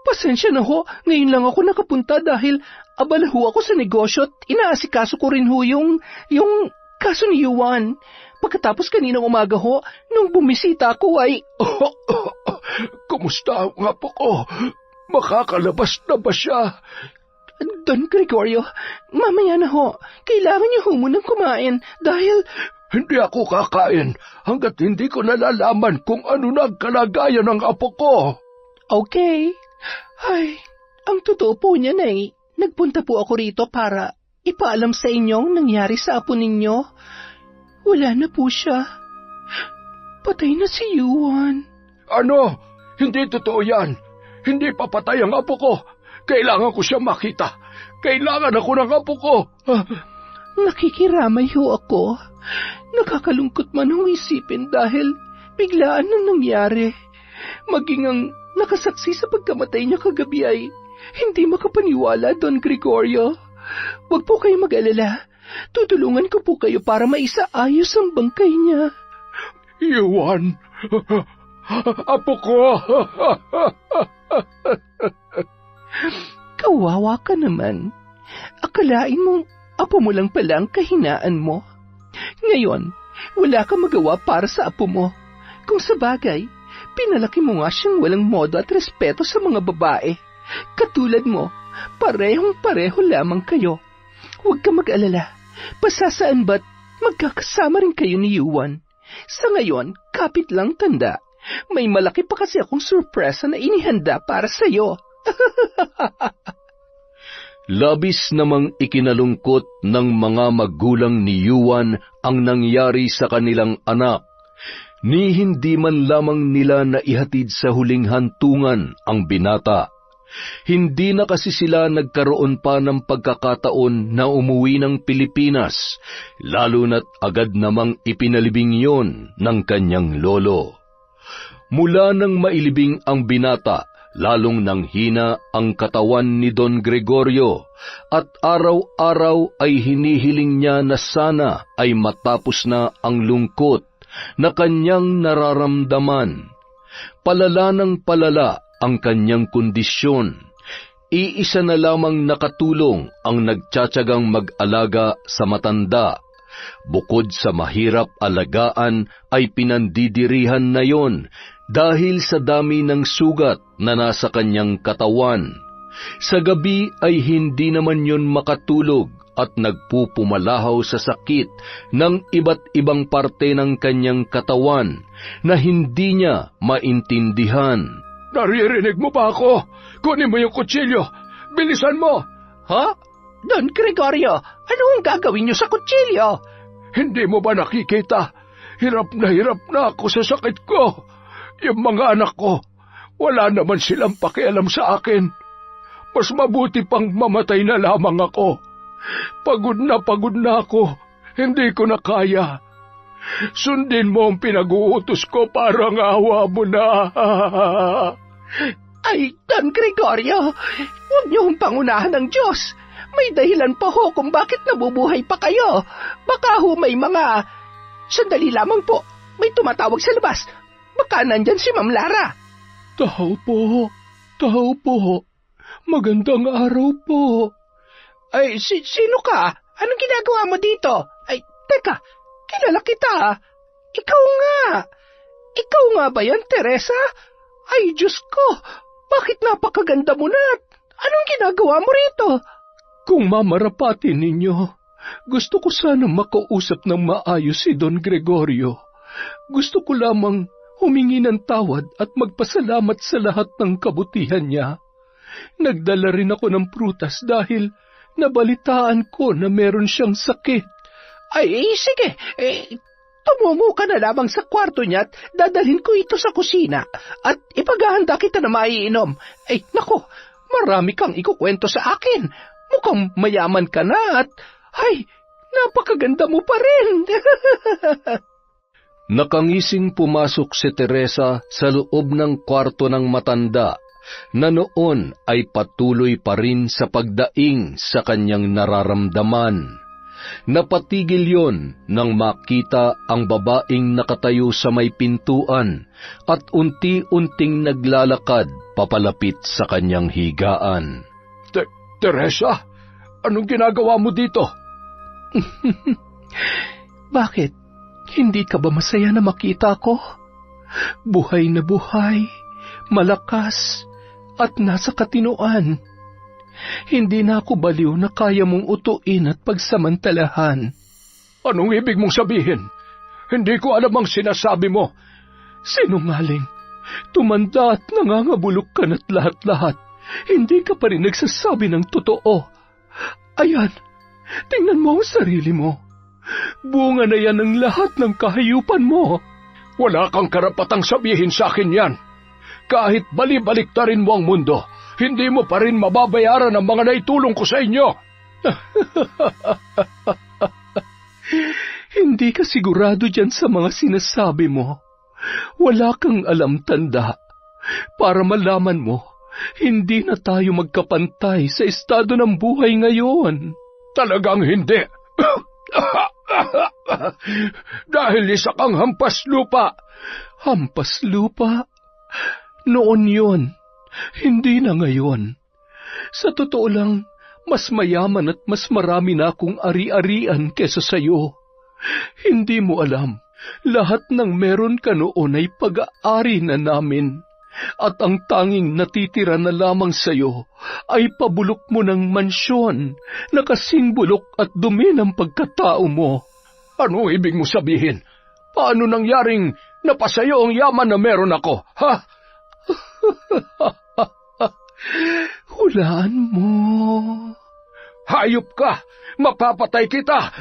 Pasensya na ho, ngayon lang ako nakapunta dahil abala ho ako sa negosyo at inaasikaso ko rin ho yung kaso ni Yuan. Pagkatapos kaninang umaga ho, nung bumisita ako ay... Kumusta ang apo ko? Makakalabas na ba siya? Don Gregorio, mamaya na ho. Kailangan niyo ho munang kumain dahil... Hindi ako kakain hanggat hindi ko nalalaman kung ano na ang kalagayan ng apo ko. Okay. Ay, ang totoo po niyan ay nagpunta po ako rito para ipaalam sa inyong nangyari sa apo ninyo. Wala na po siya. Patay na si Yuan. Ano? Hindi totoo yan. Hindi papatay ang apo ko. Kailangan ko siya makita. Kailangan ako ng apo ko. Nakikiramay ho ako. Nakakalungkot man ang isipin dahil biglaan na nangyari. Maging ang nakasaksi sa pagkamatay niya kagabi ay hindi makapaniwala, Don Gregorio. Huwag po kayo mag-alala. Tutulungan ko po kayo para maisaayos ang bangkay niya. Yuan, apo ko. Kawawa ka naman. Akalain mong apo mo lang pala ang kahinaan mo. Ngayon, wala kang magawa para sa apo mo. Kung sa bagay, pinalaki mo nga siyang walang modo at respeto sa mga babae. Katulad mo, parehong-pareho lamang kayo. Huwag ka mag-alala. Pasasaan ba't magkakasama rin kayo ni Yuan? Sa ngayon, kapit lang tanda. May malaki pa kasi akong sorpresa na inihanda para sa'yo. Labis namang ikinalungkot ng mga magulang ni Yuan ang nangyari sa kanilang anak, ni hindi man lamang nila naihatid sa huling hantungan ang binata. Hindi na kasi sila nagkaroon pa ng pagkakataon na umuwi ng Pilipinas, lalo na't agad namang ipinalibing yon ng kanyang lolo. Mula nang mailibing ang binata, lalong nanghina ang katawan ni Don Gregorio at araw-araw ay hinihiling niya na sana ay matapos na ang lungkot na kanyang nararamdaman. Palala ng palala ang kanyang kondisyon. Iisa na lamang nakatulong ang nagtsatsagang mag-alaga sa matanda. Bukod sa mahirap alagaan ay pinandidirihan na yon dahil sa dami ng sugat na nasa kanyang katawan. Sa gabi ay hindi naman yon makatulog at nagpupumalahaw sa sakit ng iba't ibang parte ng kanyang katawan na hindi niya maintindihan. Naririnig mo ba ako? Kunin mo yung kutsilyo. Bilisan mo. Ha? Don Gregorio, ano ang gagawin niyo sa kutsilyo? Hindi mo ba nakikita? Hirap na ako sa sakit ko. Yung mga anak ko, wala naman silang pakialam sa akin. Mas mabuti pang mamatay na lamang ako. Pagod na ako. Hindi ko na kaya. Sundin mo ang pinag-uutos ko, parang awa mo na. Ay, Don Gregorio, huwag niyong pangunahan ng Diyos. May dahilan pa ho kung bakit nabubuhay pa kayo. Baka ho may mga... Sandali lamang po, may tumatawag sa labas. Baka nandyan si Ma'am Lara. Tao po. Magandang araw po. Ay, sino ka? Anong ginagawa mo dito? Ay, teka, kilala kita. Ikaw nga ba yan, Teresa? Ay, Diyos ko, bakit napakaganda mo na? Anong ginagawa mo rito? Kung mamarapatin ninyo, gusto ko sana makausap ng maayos si Don Gregorio. Gusto ko lamang humingi ng tawad at magpasalamat sa lahat ng kabutihan niya. Nagdala rin ako ng prutas dahil nabalitaan ko na meron siyang sakit. Ay, sige, tumungo ka na lamang sa kwarto niya at dadalhin ko ito sa kusina at ipaghahanda kita na maiinom. Ay, nako, marami kang ikukwento sa akin. Mukhang mayaman ka na at, ay, napakaganda mo pa rin. Nakangising pumasok si Teresa sa loob ng kwarto ng matanda na noon ay patuloy pa rin sa pagdaing sa kanyang nararamdaman. Napatigil yon nang makita ang babaeng nakatayo sa may pintuan at unti-unting naglalakad papalapit sa kanyang higaan. Teresa, anong ginagawa mo dito? Bakit? Hindi ka ba masaya na makita ko? Buhay na buhay, malakas, at nasa katinoan. Hindi na ako baliw na kaya mong utuin at pagsamantalahan. Anong ibig mong sabihin? Hindi ko alam ang sinasabi mo. Sinungaling. Tumanda at nangangabulok ka na't lahat-lahat. Hindi ka pa rin nagsasabi ng totoo. Ayan, tingnan mo ang sarili mo. Bunga na yan ang lahat ng kahayupan mo. Wala kang karapatang sabihin sa akin yan. Kahit bali-baliktarin mo ang mundo, hindi mo pa rin mababayaran ang mga naitulong ko sa inyo. Hindi ka sigurado dyan sa mga sinasabi mo. Wala kang alam, tanda. Para malaman mo, hindi na tayo magkapantay sa estado ng buhay ngayon. Talagang hindi. Dahil isa kang hampas lupa. Hampas lupa? Noon yun. Hindi na ngayon. Sa totoo lang, mas mayaman at mas marami na akong ari-arian kesa sayo. Hindi mo alam, lahat ng meron ka noon ay pag-aari na namin. At ang tanging natitira na lamang sayo ay pabulok mo ng mansyon na kasing bulok at dumi ng pagkatao mo. Ano ibig mo sabihin? Paano nangyaring napasayo ang yaman na meron ako, ha? Hulaan mo. Hayop ka! Mapapatay kita!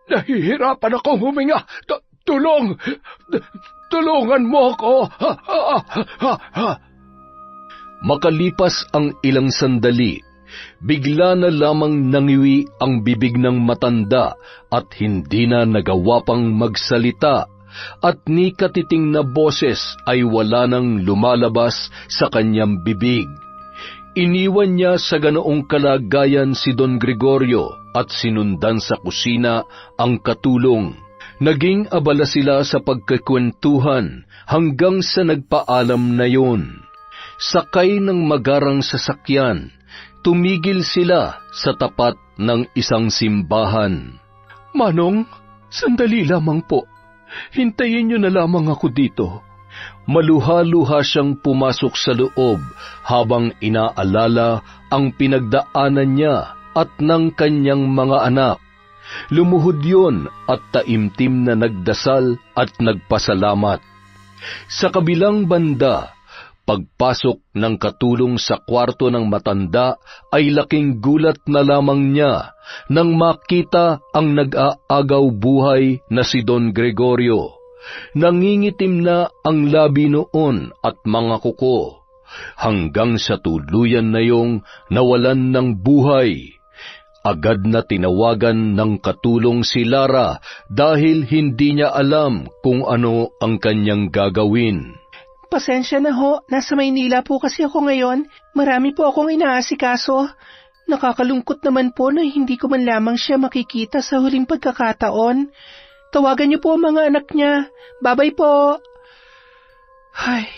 Nahihirapan akong huminga! Tulungan mo ako! Makalipas ang ilang sandali, bigla na lamang nangiwi ang bibig ng matanda at hindi na nagawa pang magsalita, at ni katiting na boses ay wala nang lumalabas sa kanyang bibig. Iniwan niya sa ganoong kalagayan si Don Gregorio at sinundan sa kusina ang katulong. Naging abala sila sa pagkakwentuhan hanggang sa nagpaalam na yon. Sakay ng magarang sasakyan, tumigil sila sa tapat ng isang simbahan. Manong, sandali lamang po. Hintayin niyo na lamang ako dito. Maluha-luha siyang pumasok sa loob habang inaalala ang pinagdaanan niya at ng kanyang mga anak. Lumuhod yon at taimtim na nagdasal at nagpasalamat. Sa kabilang banda, pagpasok ng katulong sa kwarto ng matanda ay laking gulat na lamang niya nang makita ang nag-aagaw buhay na si Don Gregorio. Nangingitim na ang labi noon at mga kuko, hanggang sa tuluyan na yung nawalan ng buhay. Agad na tinawagan ng katulong si Lara dahil hindi niya alam kung ano ang kanyang gagawin. Pasensya na ho, nasa Maynila po kasi ako ngayon. Marami po akong inaasikaso. Nakakalungkot naman po na hindi ko man lamang siya makikita sa huling pagkakataon. Tawagan niyo po ang mga anak niya. Babay po. Ay,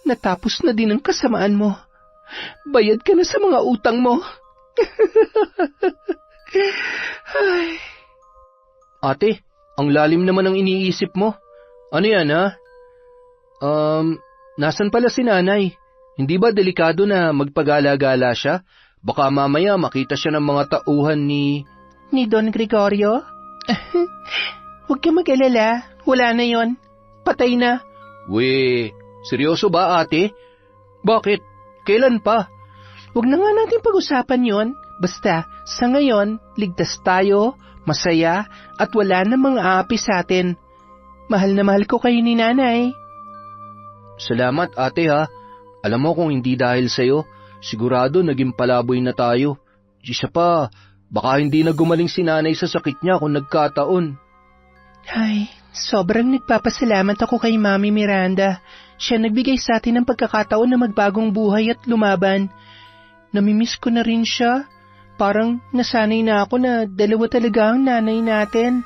natapos na din ang kasamaan mo. Bayad ka na sa mga utang mo. Ay. Ate, ang lalim naman ang iniisip mo. Ano yan, ha? Nasan pala si nanay? Hindi ba delikado na magpagala-gala siya? Baka mamaya makita siya ng mga tauhan ni Don Gregorio? Huwag ka mag-alala. Wala na yon. Patay na. We, seryoso ba, ate? Bakit? Kailan pa? Huwag na nga natin pag-usapan yon. Basta, sa ngayon, ligtas tayo, masaya, at wala namang aapi sa atin. Mahal na mahal ko kayo ni nanay. Salamat, ate, ha. Alam mo kung hindi dahil sa'yo, sigurado naging palaboy na tayo. Isa pa, baka hindi na gumaling si nanay sa sakit niya kung nagkataon. Ay, sobrang nagpapasalamat ako kay Mami Miranda. Siya nagbigay sa atin ng pagkakataon na magbagong buhay at lumaban. Namimiss ko na rin siya. Parang nasanay na ako na dalawa talaga ang nanay natin.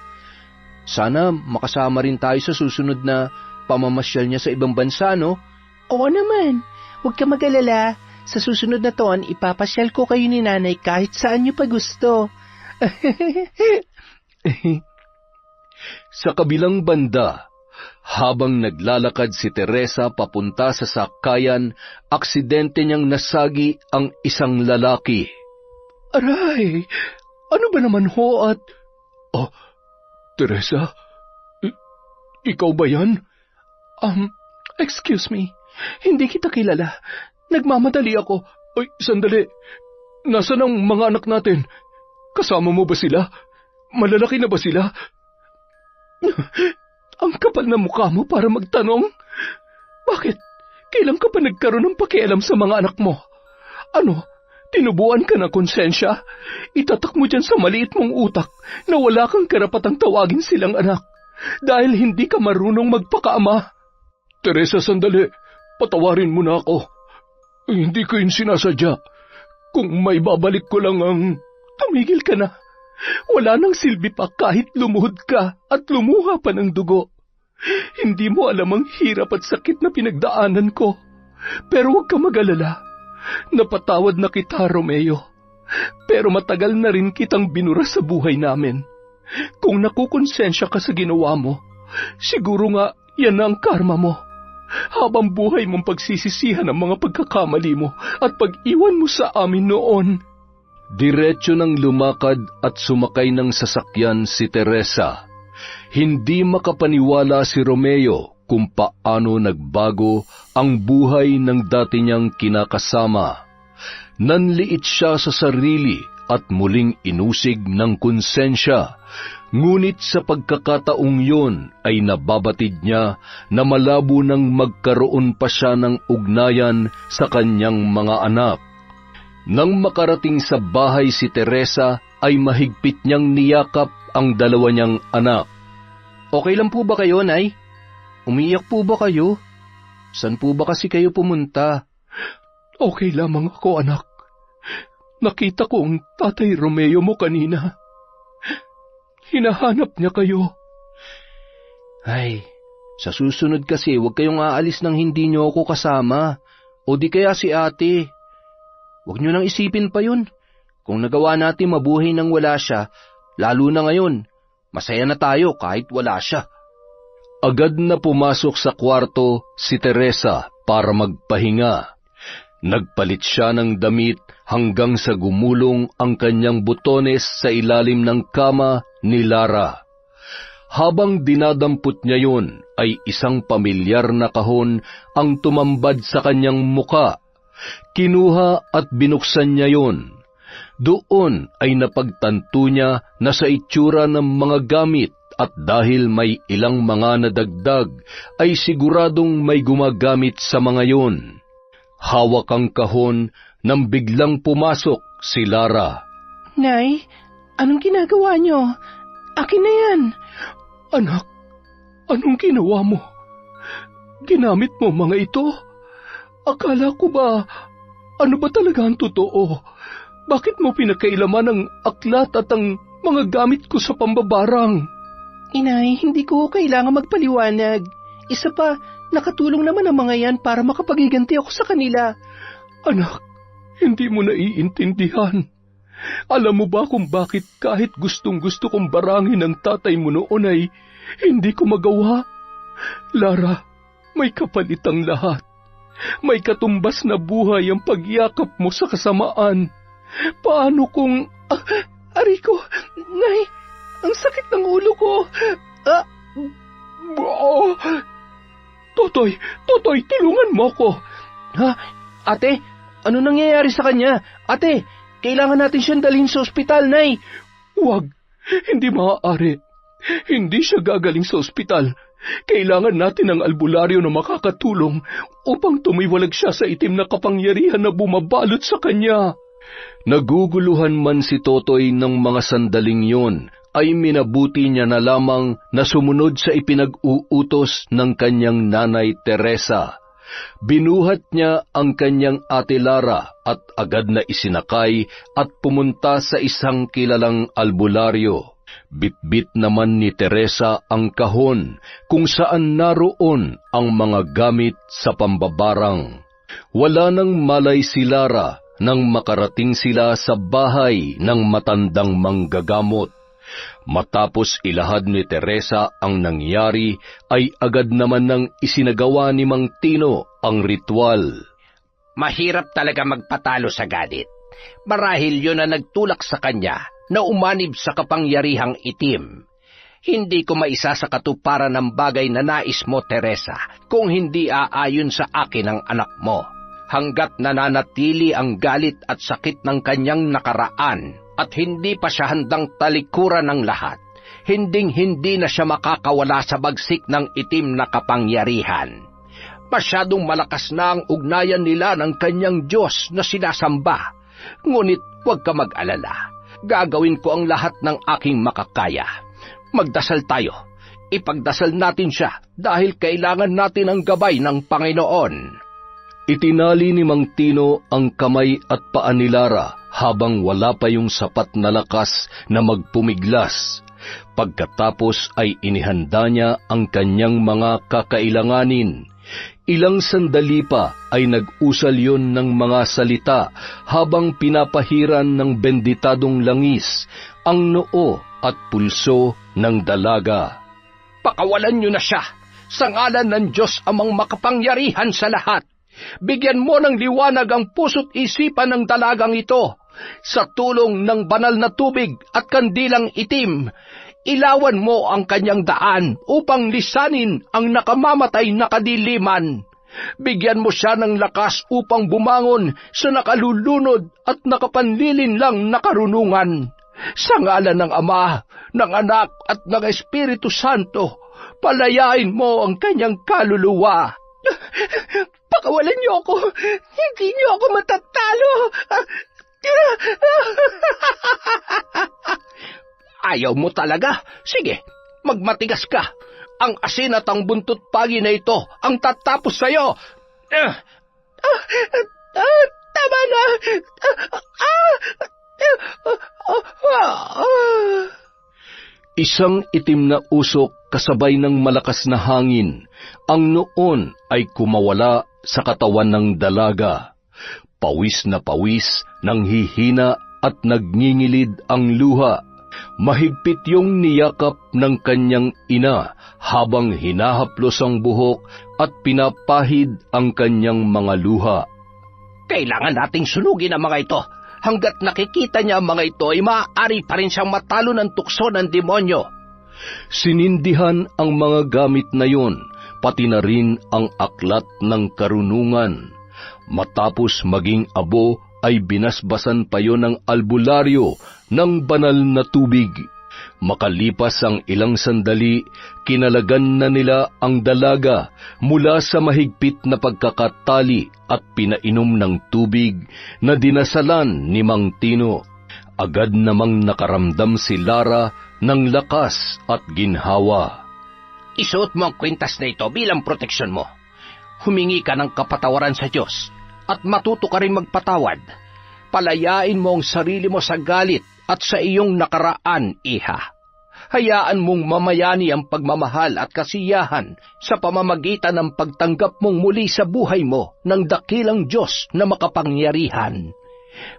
Sana makasama rin tayo sa susunod na pamamasyal niya sa ibang bansa, no? Oo naman. Huwag ka mag-alala. Sa susunod na taon, ipapasyal ko kayo ni nanay kahit saan niyo pa gusto. Sa kabilang banda, habang naglalakad si Teresa papunta sa sakayan, aksidente niyang nasagi ang isang lalaki. Aray! Ano ba naman ho at... Oh, Teresa? Ikaw ba yan? Excuse me. Hindi kita kilala. Nagmamadali ako. Ay, sandali. Nasaan ang mga anak natin? Kasama mo ba sila? Malalaki na ba sila? Ang kapal na mukha mo para magtanong. Bakit? Kailan ka pa nagkaroon ng pakialam sa mga anak mo? Ano? Tinubuan ka ng konsensya? Itatak mo dyan sa maliit mong utak na wala kang karapatang tawagin silang anak dahil hindi ka marunong magpakaama. Teresa, sandali. Patawarin mo na ako. Hindi ko yun sinasadya. Kung may babalik ko lang ang... Tumigil ka na. Wala nang silbi pa kahit lumuhod ka at lumuha pa ng dugo. Hindi mo alam ang hirap at sakit na pinagdaanan ko. Pero huwag ka mag-alala. Napatawad na kita, Romeo. Pero matagal na rin kitang binura sa buhay namin. Kung nakukonsensya ka sa ginawa mo, siguro nga yan na ang karma mo. Habang buhay mong pagsisisihan ang mga pagkakamali mo at pag-iwan mo sa amin noon. Diretso nang lumakad at sumakay ng sasakyan si Teresa. Hindi makapaniwala si Romeo kung paano nagbago ang buhay ng dati niyang kinakasama. Nanliit siya sa sarili at muling inusig ng konsensya, ngunit sa pagkakataong yun ay nababatid niya na malabo nang magkaroon pa siya ng ugnayan sa kanyang mga anak. Nang makarating sa bahay si Teresa, ay mahigpit niyang niyakap ang dalawa niyang anak. Okay lang po ba kayo, Nay? Umiyak po ba kayo? San po ba kasi kayo pumunta? Okay lamang ako, anak. Nakita ko ang Tatay Romeo mo kanina. Hinahanap niya kayo. Ay, sa susunod kasi huwag kayong aalis nang hindi niyo ako kasama. O di kaya si ate. Huwag niyo nang isipin pa yun. Kung nagawa natin mabuhay nang wala siya, lalo na ngayon, masaya na tayo kahit wala siya. Agad na pumasok sa kwarto si Teresa para magpahinga. Nagpalit siya ng damit hanggang sa gumulong ang kanyang butones sa ilalim ng kama ni Lara. Habang dinadampot niya yun, ay isang pamilyar na kahon ang tumambad sa kanyang muka. Kinuha at binuksan niya yun. Doon ay napagtanto niya na sa itsura ng mga gamit at dahil may ilang mga nadagdag, ay siguradong may gumagamit sa mga yun. Hawak ang kahon nang biglang pumasok si Lara. Nay, anong ginagawa niyo? Akin na yan. Anak, anong ginawa mo? Ginamit mo mga ito? Akala ko ba, ano ba talaga ang totoo? Bakit mo pinakailaman ang aklat at ang mga gamit ko sa pambabarang? Inay, hindi ko kailangan magpaliwanag. Isa pa, nakatulong naman ang mga yan para makapagiganti ako sa kanila. Anak, hindi mo naiintindihan. Alam mo ba kung bakit kahit gustong-gusto kong barangin ang tatay mo noon ay hindi ko magawa? Lara, may kapalit ang lahat. May katumbas na buhay ang pagyakap mo sa kasamaan. Paano kung... Ariko, Nay, ang sakit ng ulo ko. Totoy, tulungan mo ko. Ha? Ate, ano nangyayari sa kanya? Ate, kailangan natin siyang dalhin sa ospital, Nay. Huwag, hindi maaari. Hindi siya gagaling sa ospital. Kailangan natin ng albularyo na makakatulong upang tumiwalag siya sa itim na kapangyarihan na bumabalot sa kanya. Naguguluhan man si Totoy ng mga sandaling yun, ay minabuti niya na lamang na sumunod sa ipinag-uutos ng kanyang nanay Teresa. Binuhat niya ang kanyang ate Lara at agad na isinakay at pumunta sa isang kilalang albularyo. Bitbit naman ni Teresa ang kahon kung saan naroon ang mga gamit sa pambabarang. Wala nang malay si Lara nang makarating sila sa bahay ng matandang manggagamot. Matapos ilahad ni Teresa ang nangyari, ay agad naman nang isinagawa ni Mang Tino ang ritual. Mahirap talaga magpatalo sa galit. Marahil yun na nagtulak sa kanya na umanib sa kapangyarihang itim. Hindi ko maisa sa katuparan ng bagay na nais mo, Teresa, kung hindi aayon sa akin ang anak mo. Hanggat nananatili ang galit at sakit ng kanyang nakaraan at hindi pa siya handang talikuran ng lahat, hinding-hindi na siya makakawala sa bagsik ng itim na kapangyarihan. Masyadong malakas na ang ugnayan nila ng kanyang Diyos na sinasamba. Ngunit huwag ka mag-alala. Gagawin ko ang lahat ng aking makakaya. Magdasal tayo. Ipagdasal natin siya dahil kailangan natin ang gabay ng Panginoon. Itinali ni Mang Tino ang kamay at paa ni Lara habang wala pa yung sapat na lakas na magpumiglas. Pagkatapos ay inihanda niya ang kanyang mga kakailanganin. Ilang sandali pa ay nag-usal yon ng mga salita habang pinapahiran ng benditadong langis ang noo at pulso ng dalaga. Pakawalan niyo na siya sa ngalan ng Diyos amang makapangyarihan sa lahat. Bigyan mo ng liwanag ang puso't isipan ng dalagang ito. Sa tulong ng banal na tubig at kandilang itim, ilawan mo ang kanyang daan upang lisanin ang nakamamatay na kadiliman. Bigyan mo siya ng lakas upang bumangon sa nakalulunod at nakapanlilin lang na karunungan. Sa ngalan ng Ama, ng Anak at ng Espiritu Santo, palayain mo ang kanyang kaluluwa. Pakawalan niyo ako! Hindi niyo ako matatalo! Ayaw mo talaga? Sige, magmatigas ka. Ang asin at ang buntot pagi na ito ang tatapos sa'yo. Tama na! Isang itim na usok kasabay ng malakas na hangin ang noon ay kumawala sa katawan ng dalaga. Pawis na pawis, nanghihina at nagngingilid ang luha. Mahigpit yung niyakap ng kanyang ina habang hinahaplos ang buhok at pinapahid ang kanyang mga luha. Kailangan nating sunugin ang mga ito. Hanggat nakikita niya ang mga ito, ay maaari pa rin siyang matalo ng tukso ng demonyo. Sinindihan ang mga gamit na yon, pati na rin ang aklat ng karunungan. Matapos maging abo, ay binasbasan pa yon ng albularyo ng banal na tubig. Makalipas ang ilang sandali, kinalagan na nila ang dalaga mula sa mahigpit na pagkakatali at pinainom ng tubig na dinasalan ni Mang Tino. Agad namang nakaramdam si Lara ng lakas at ginhawa. Isuot mo ang kwintas na ito bilang proteksyon mo. Humingi ka ng kapatawaran sa Diyos at matuto ka rin magpatawad. Palayain mo ang sarili mo sa galit at sa iyong nakaraan, iha. Hayaan mong mamayani ang pagmamahal at kasiyahan sa pamamagitan ng pagtanggap mong muli sa buhay mo ng dakilang Diyos na makapangyarihan.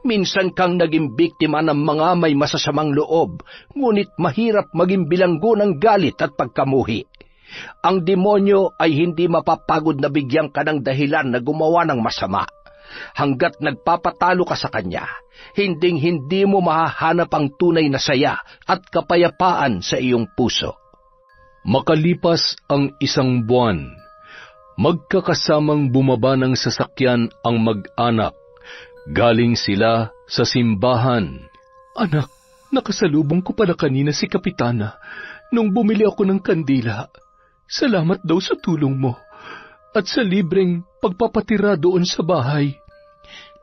Minsan kang naging biktima ng mga may masasamang loob, ngunit mahirap maging bilanggo ng galit at pagkamuhi. Ang demonyo ay hindi mapapagod na bigyan ka ng dahilan na gumawa ng masama. Hanggat nagpapatalo ka sa kanya, hinding-hindi mo mahahanap ang tunay na saya at kapayapaan sa iyong puso. Makalipas ang isang buwan, magkakasamang bumaba ng sasakyan ang mag-anak. Galing sila sa simbahan. Anak, nakasalubong ko pala kanina si Kapitana nung bumili ako ng kandila. Salamat daw sa tulong mo at sa libreng pagpapatira doon sa bahay.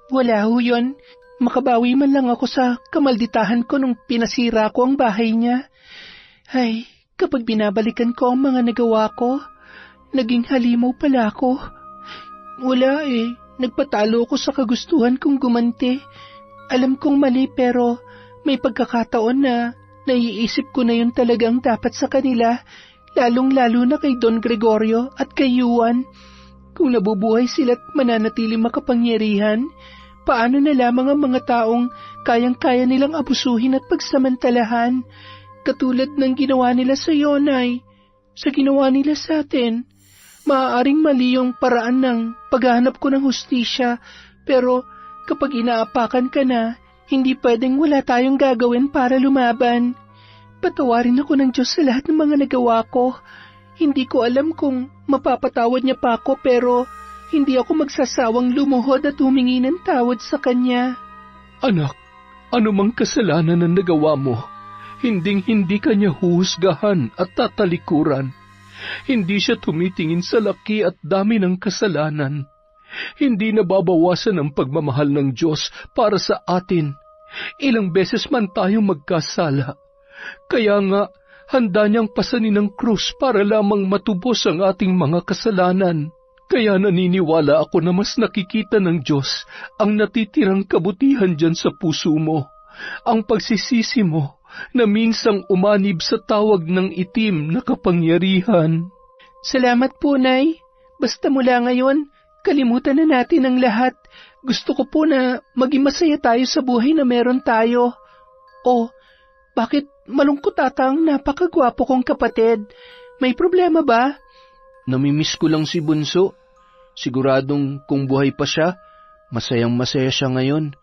Wala ho yun. Makabawi man lang ako sa kamalditahan ko nung pinasira ko ang bahay niya. Ay, kapag binabalikan ko ang mga nagawa ko, naging halimaw pala ako. Wala eh. Nagpatalo ko sa kagustuhan kong gumanti. Alam kong mali pero may pagkakataon na naiisip ko na yun talagang dapat sa kanila, lalong-lalo na kay Don Gregorio at kay Juan. Kung nabubuhay sila't mananatiling makapangyarihan, paano na lamang ang mga taong kayang-kaya nilang abusuhin at pagsamantalahan, katulad ng ginawa nila sa Yonay, sa ginawa nila sa atin. Maaaring mali yung paraan ng paghahanap ko ng hustisya, pero kapag inaapakan ka na, hindi pwedeng wala tayong gagawin para lumaban. Patawarin ako ng Diyos sa lahat ng mga nagawa ko. Hindi ko alam kung mapapatawad niya pa ako, pero hindi ako magsasawang lumuhod at humingi ng tawad sa Kanya. Anak, anumang kasalanan na nagawa mo, hinding-hindi ka niya huhusgahan at tatalikuran. Hindi siya tumitingin sa laki at dami ng kasalanan. Hindi nababawasan ang pagmamahal ng Diyos para sa atin. Ilang beses man tayong magkasala. Kaya nga, handa niyang pasanin ng krus para lamang matubos ang ating mga kasalanan. Kaya naniniwala ako na mas nakikita ng Diyos ang natitirang kabutihan dyan sa puso mo, ang pagsisisi mo, na minsang umanib sa tawag ng itim na kapangyarihan. Salamat po, Nay. Basta mula ngayon, kalimutan na natin ang lahat. Gusto ko po na maging masaya tayo sa buhay na meron tayo. Oh, bakit malungkot ata ang napakagwapo kong kapatid? May problema ba? Namimiss ko lang si Bunso. Siguradong kung buhay pa siya, masayang-masaya siya ngayon.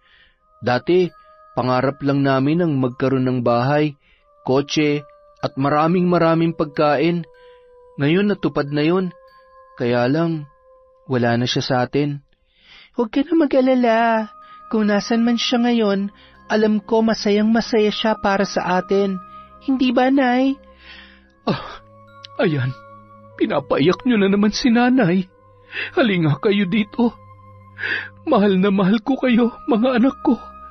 Dati, pangarap lang namin ang magkaroon ng bahay, kotse, at maraming pagkain. Ngayon natupad na yun. Kaya lang, wala na siya sa atin. Huwag ka na mag-alala. Kung nasan man siya ngayon, alam ko masayang-masaya siya para sa atin. Hindi ba, Nay? Ayan, pinapaiyak niyo na naman si Nanay. Halika kayo dito. Mahal na mahal ko kayo, mga anak ko.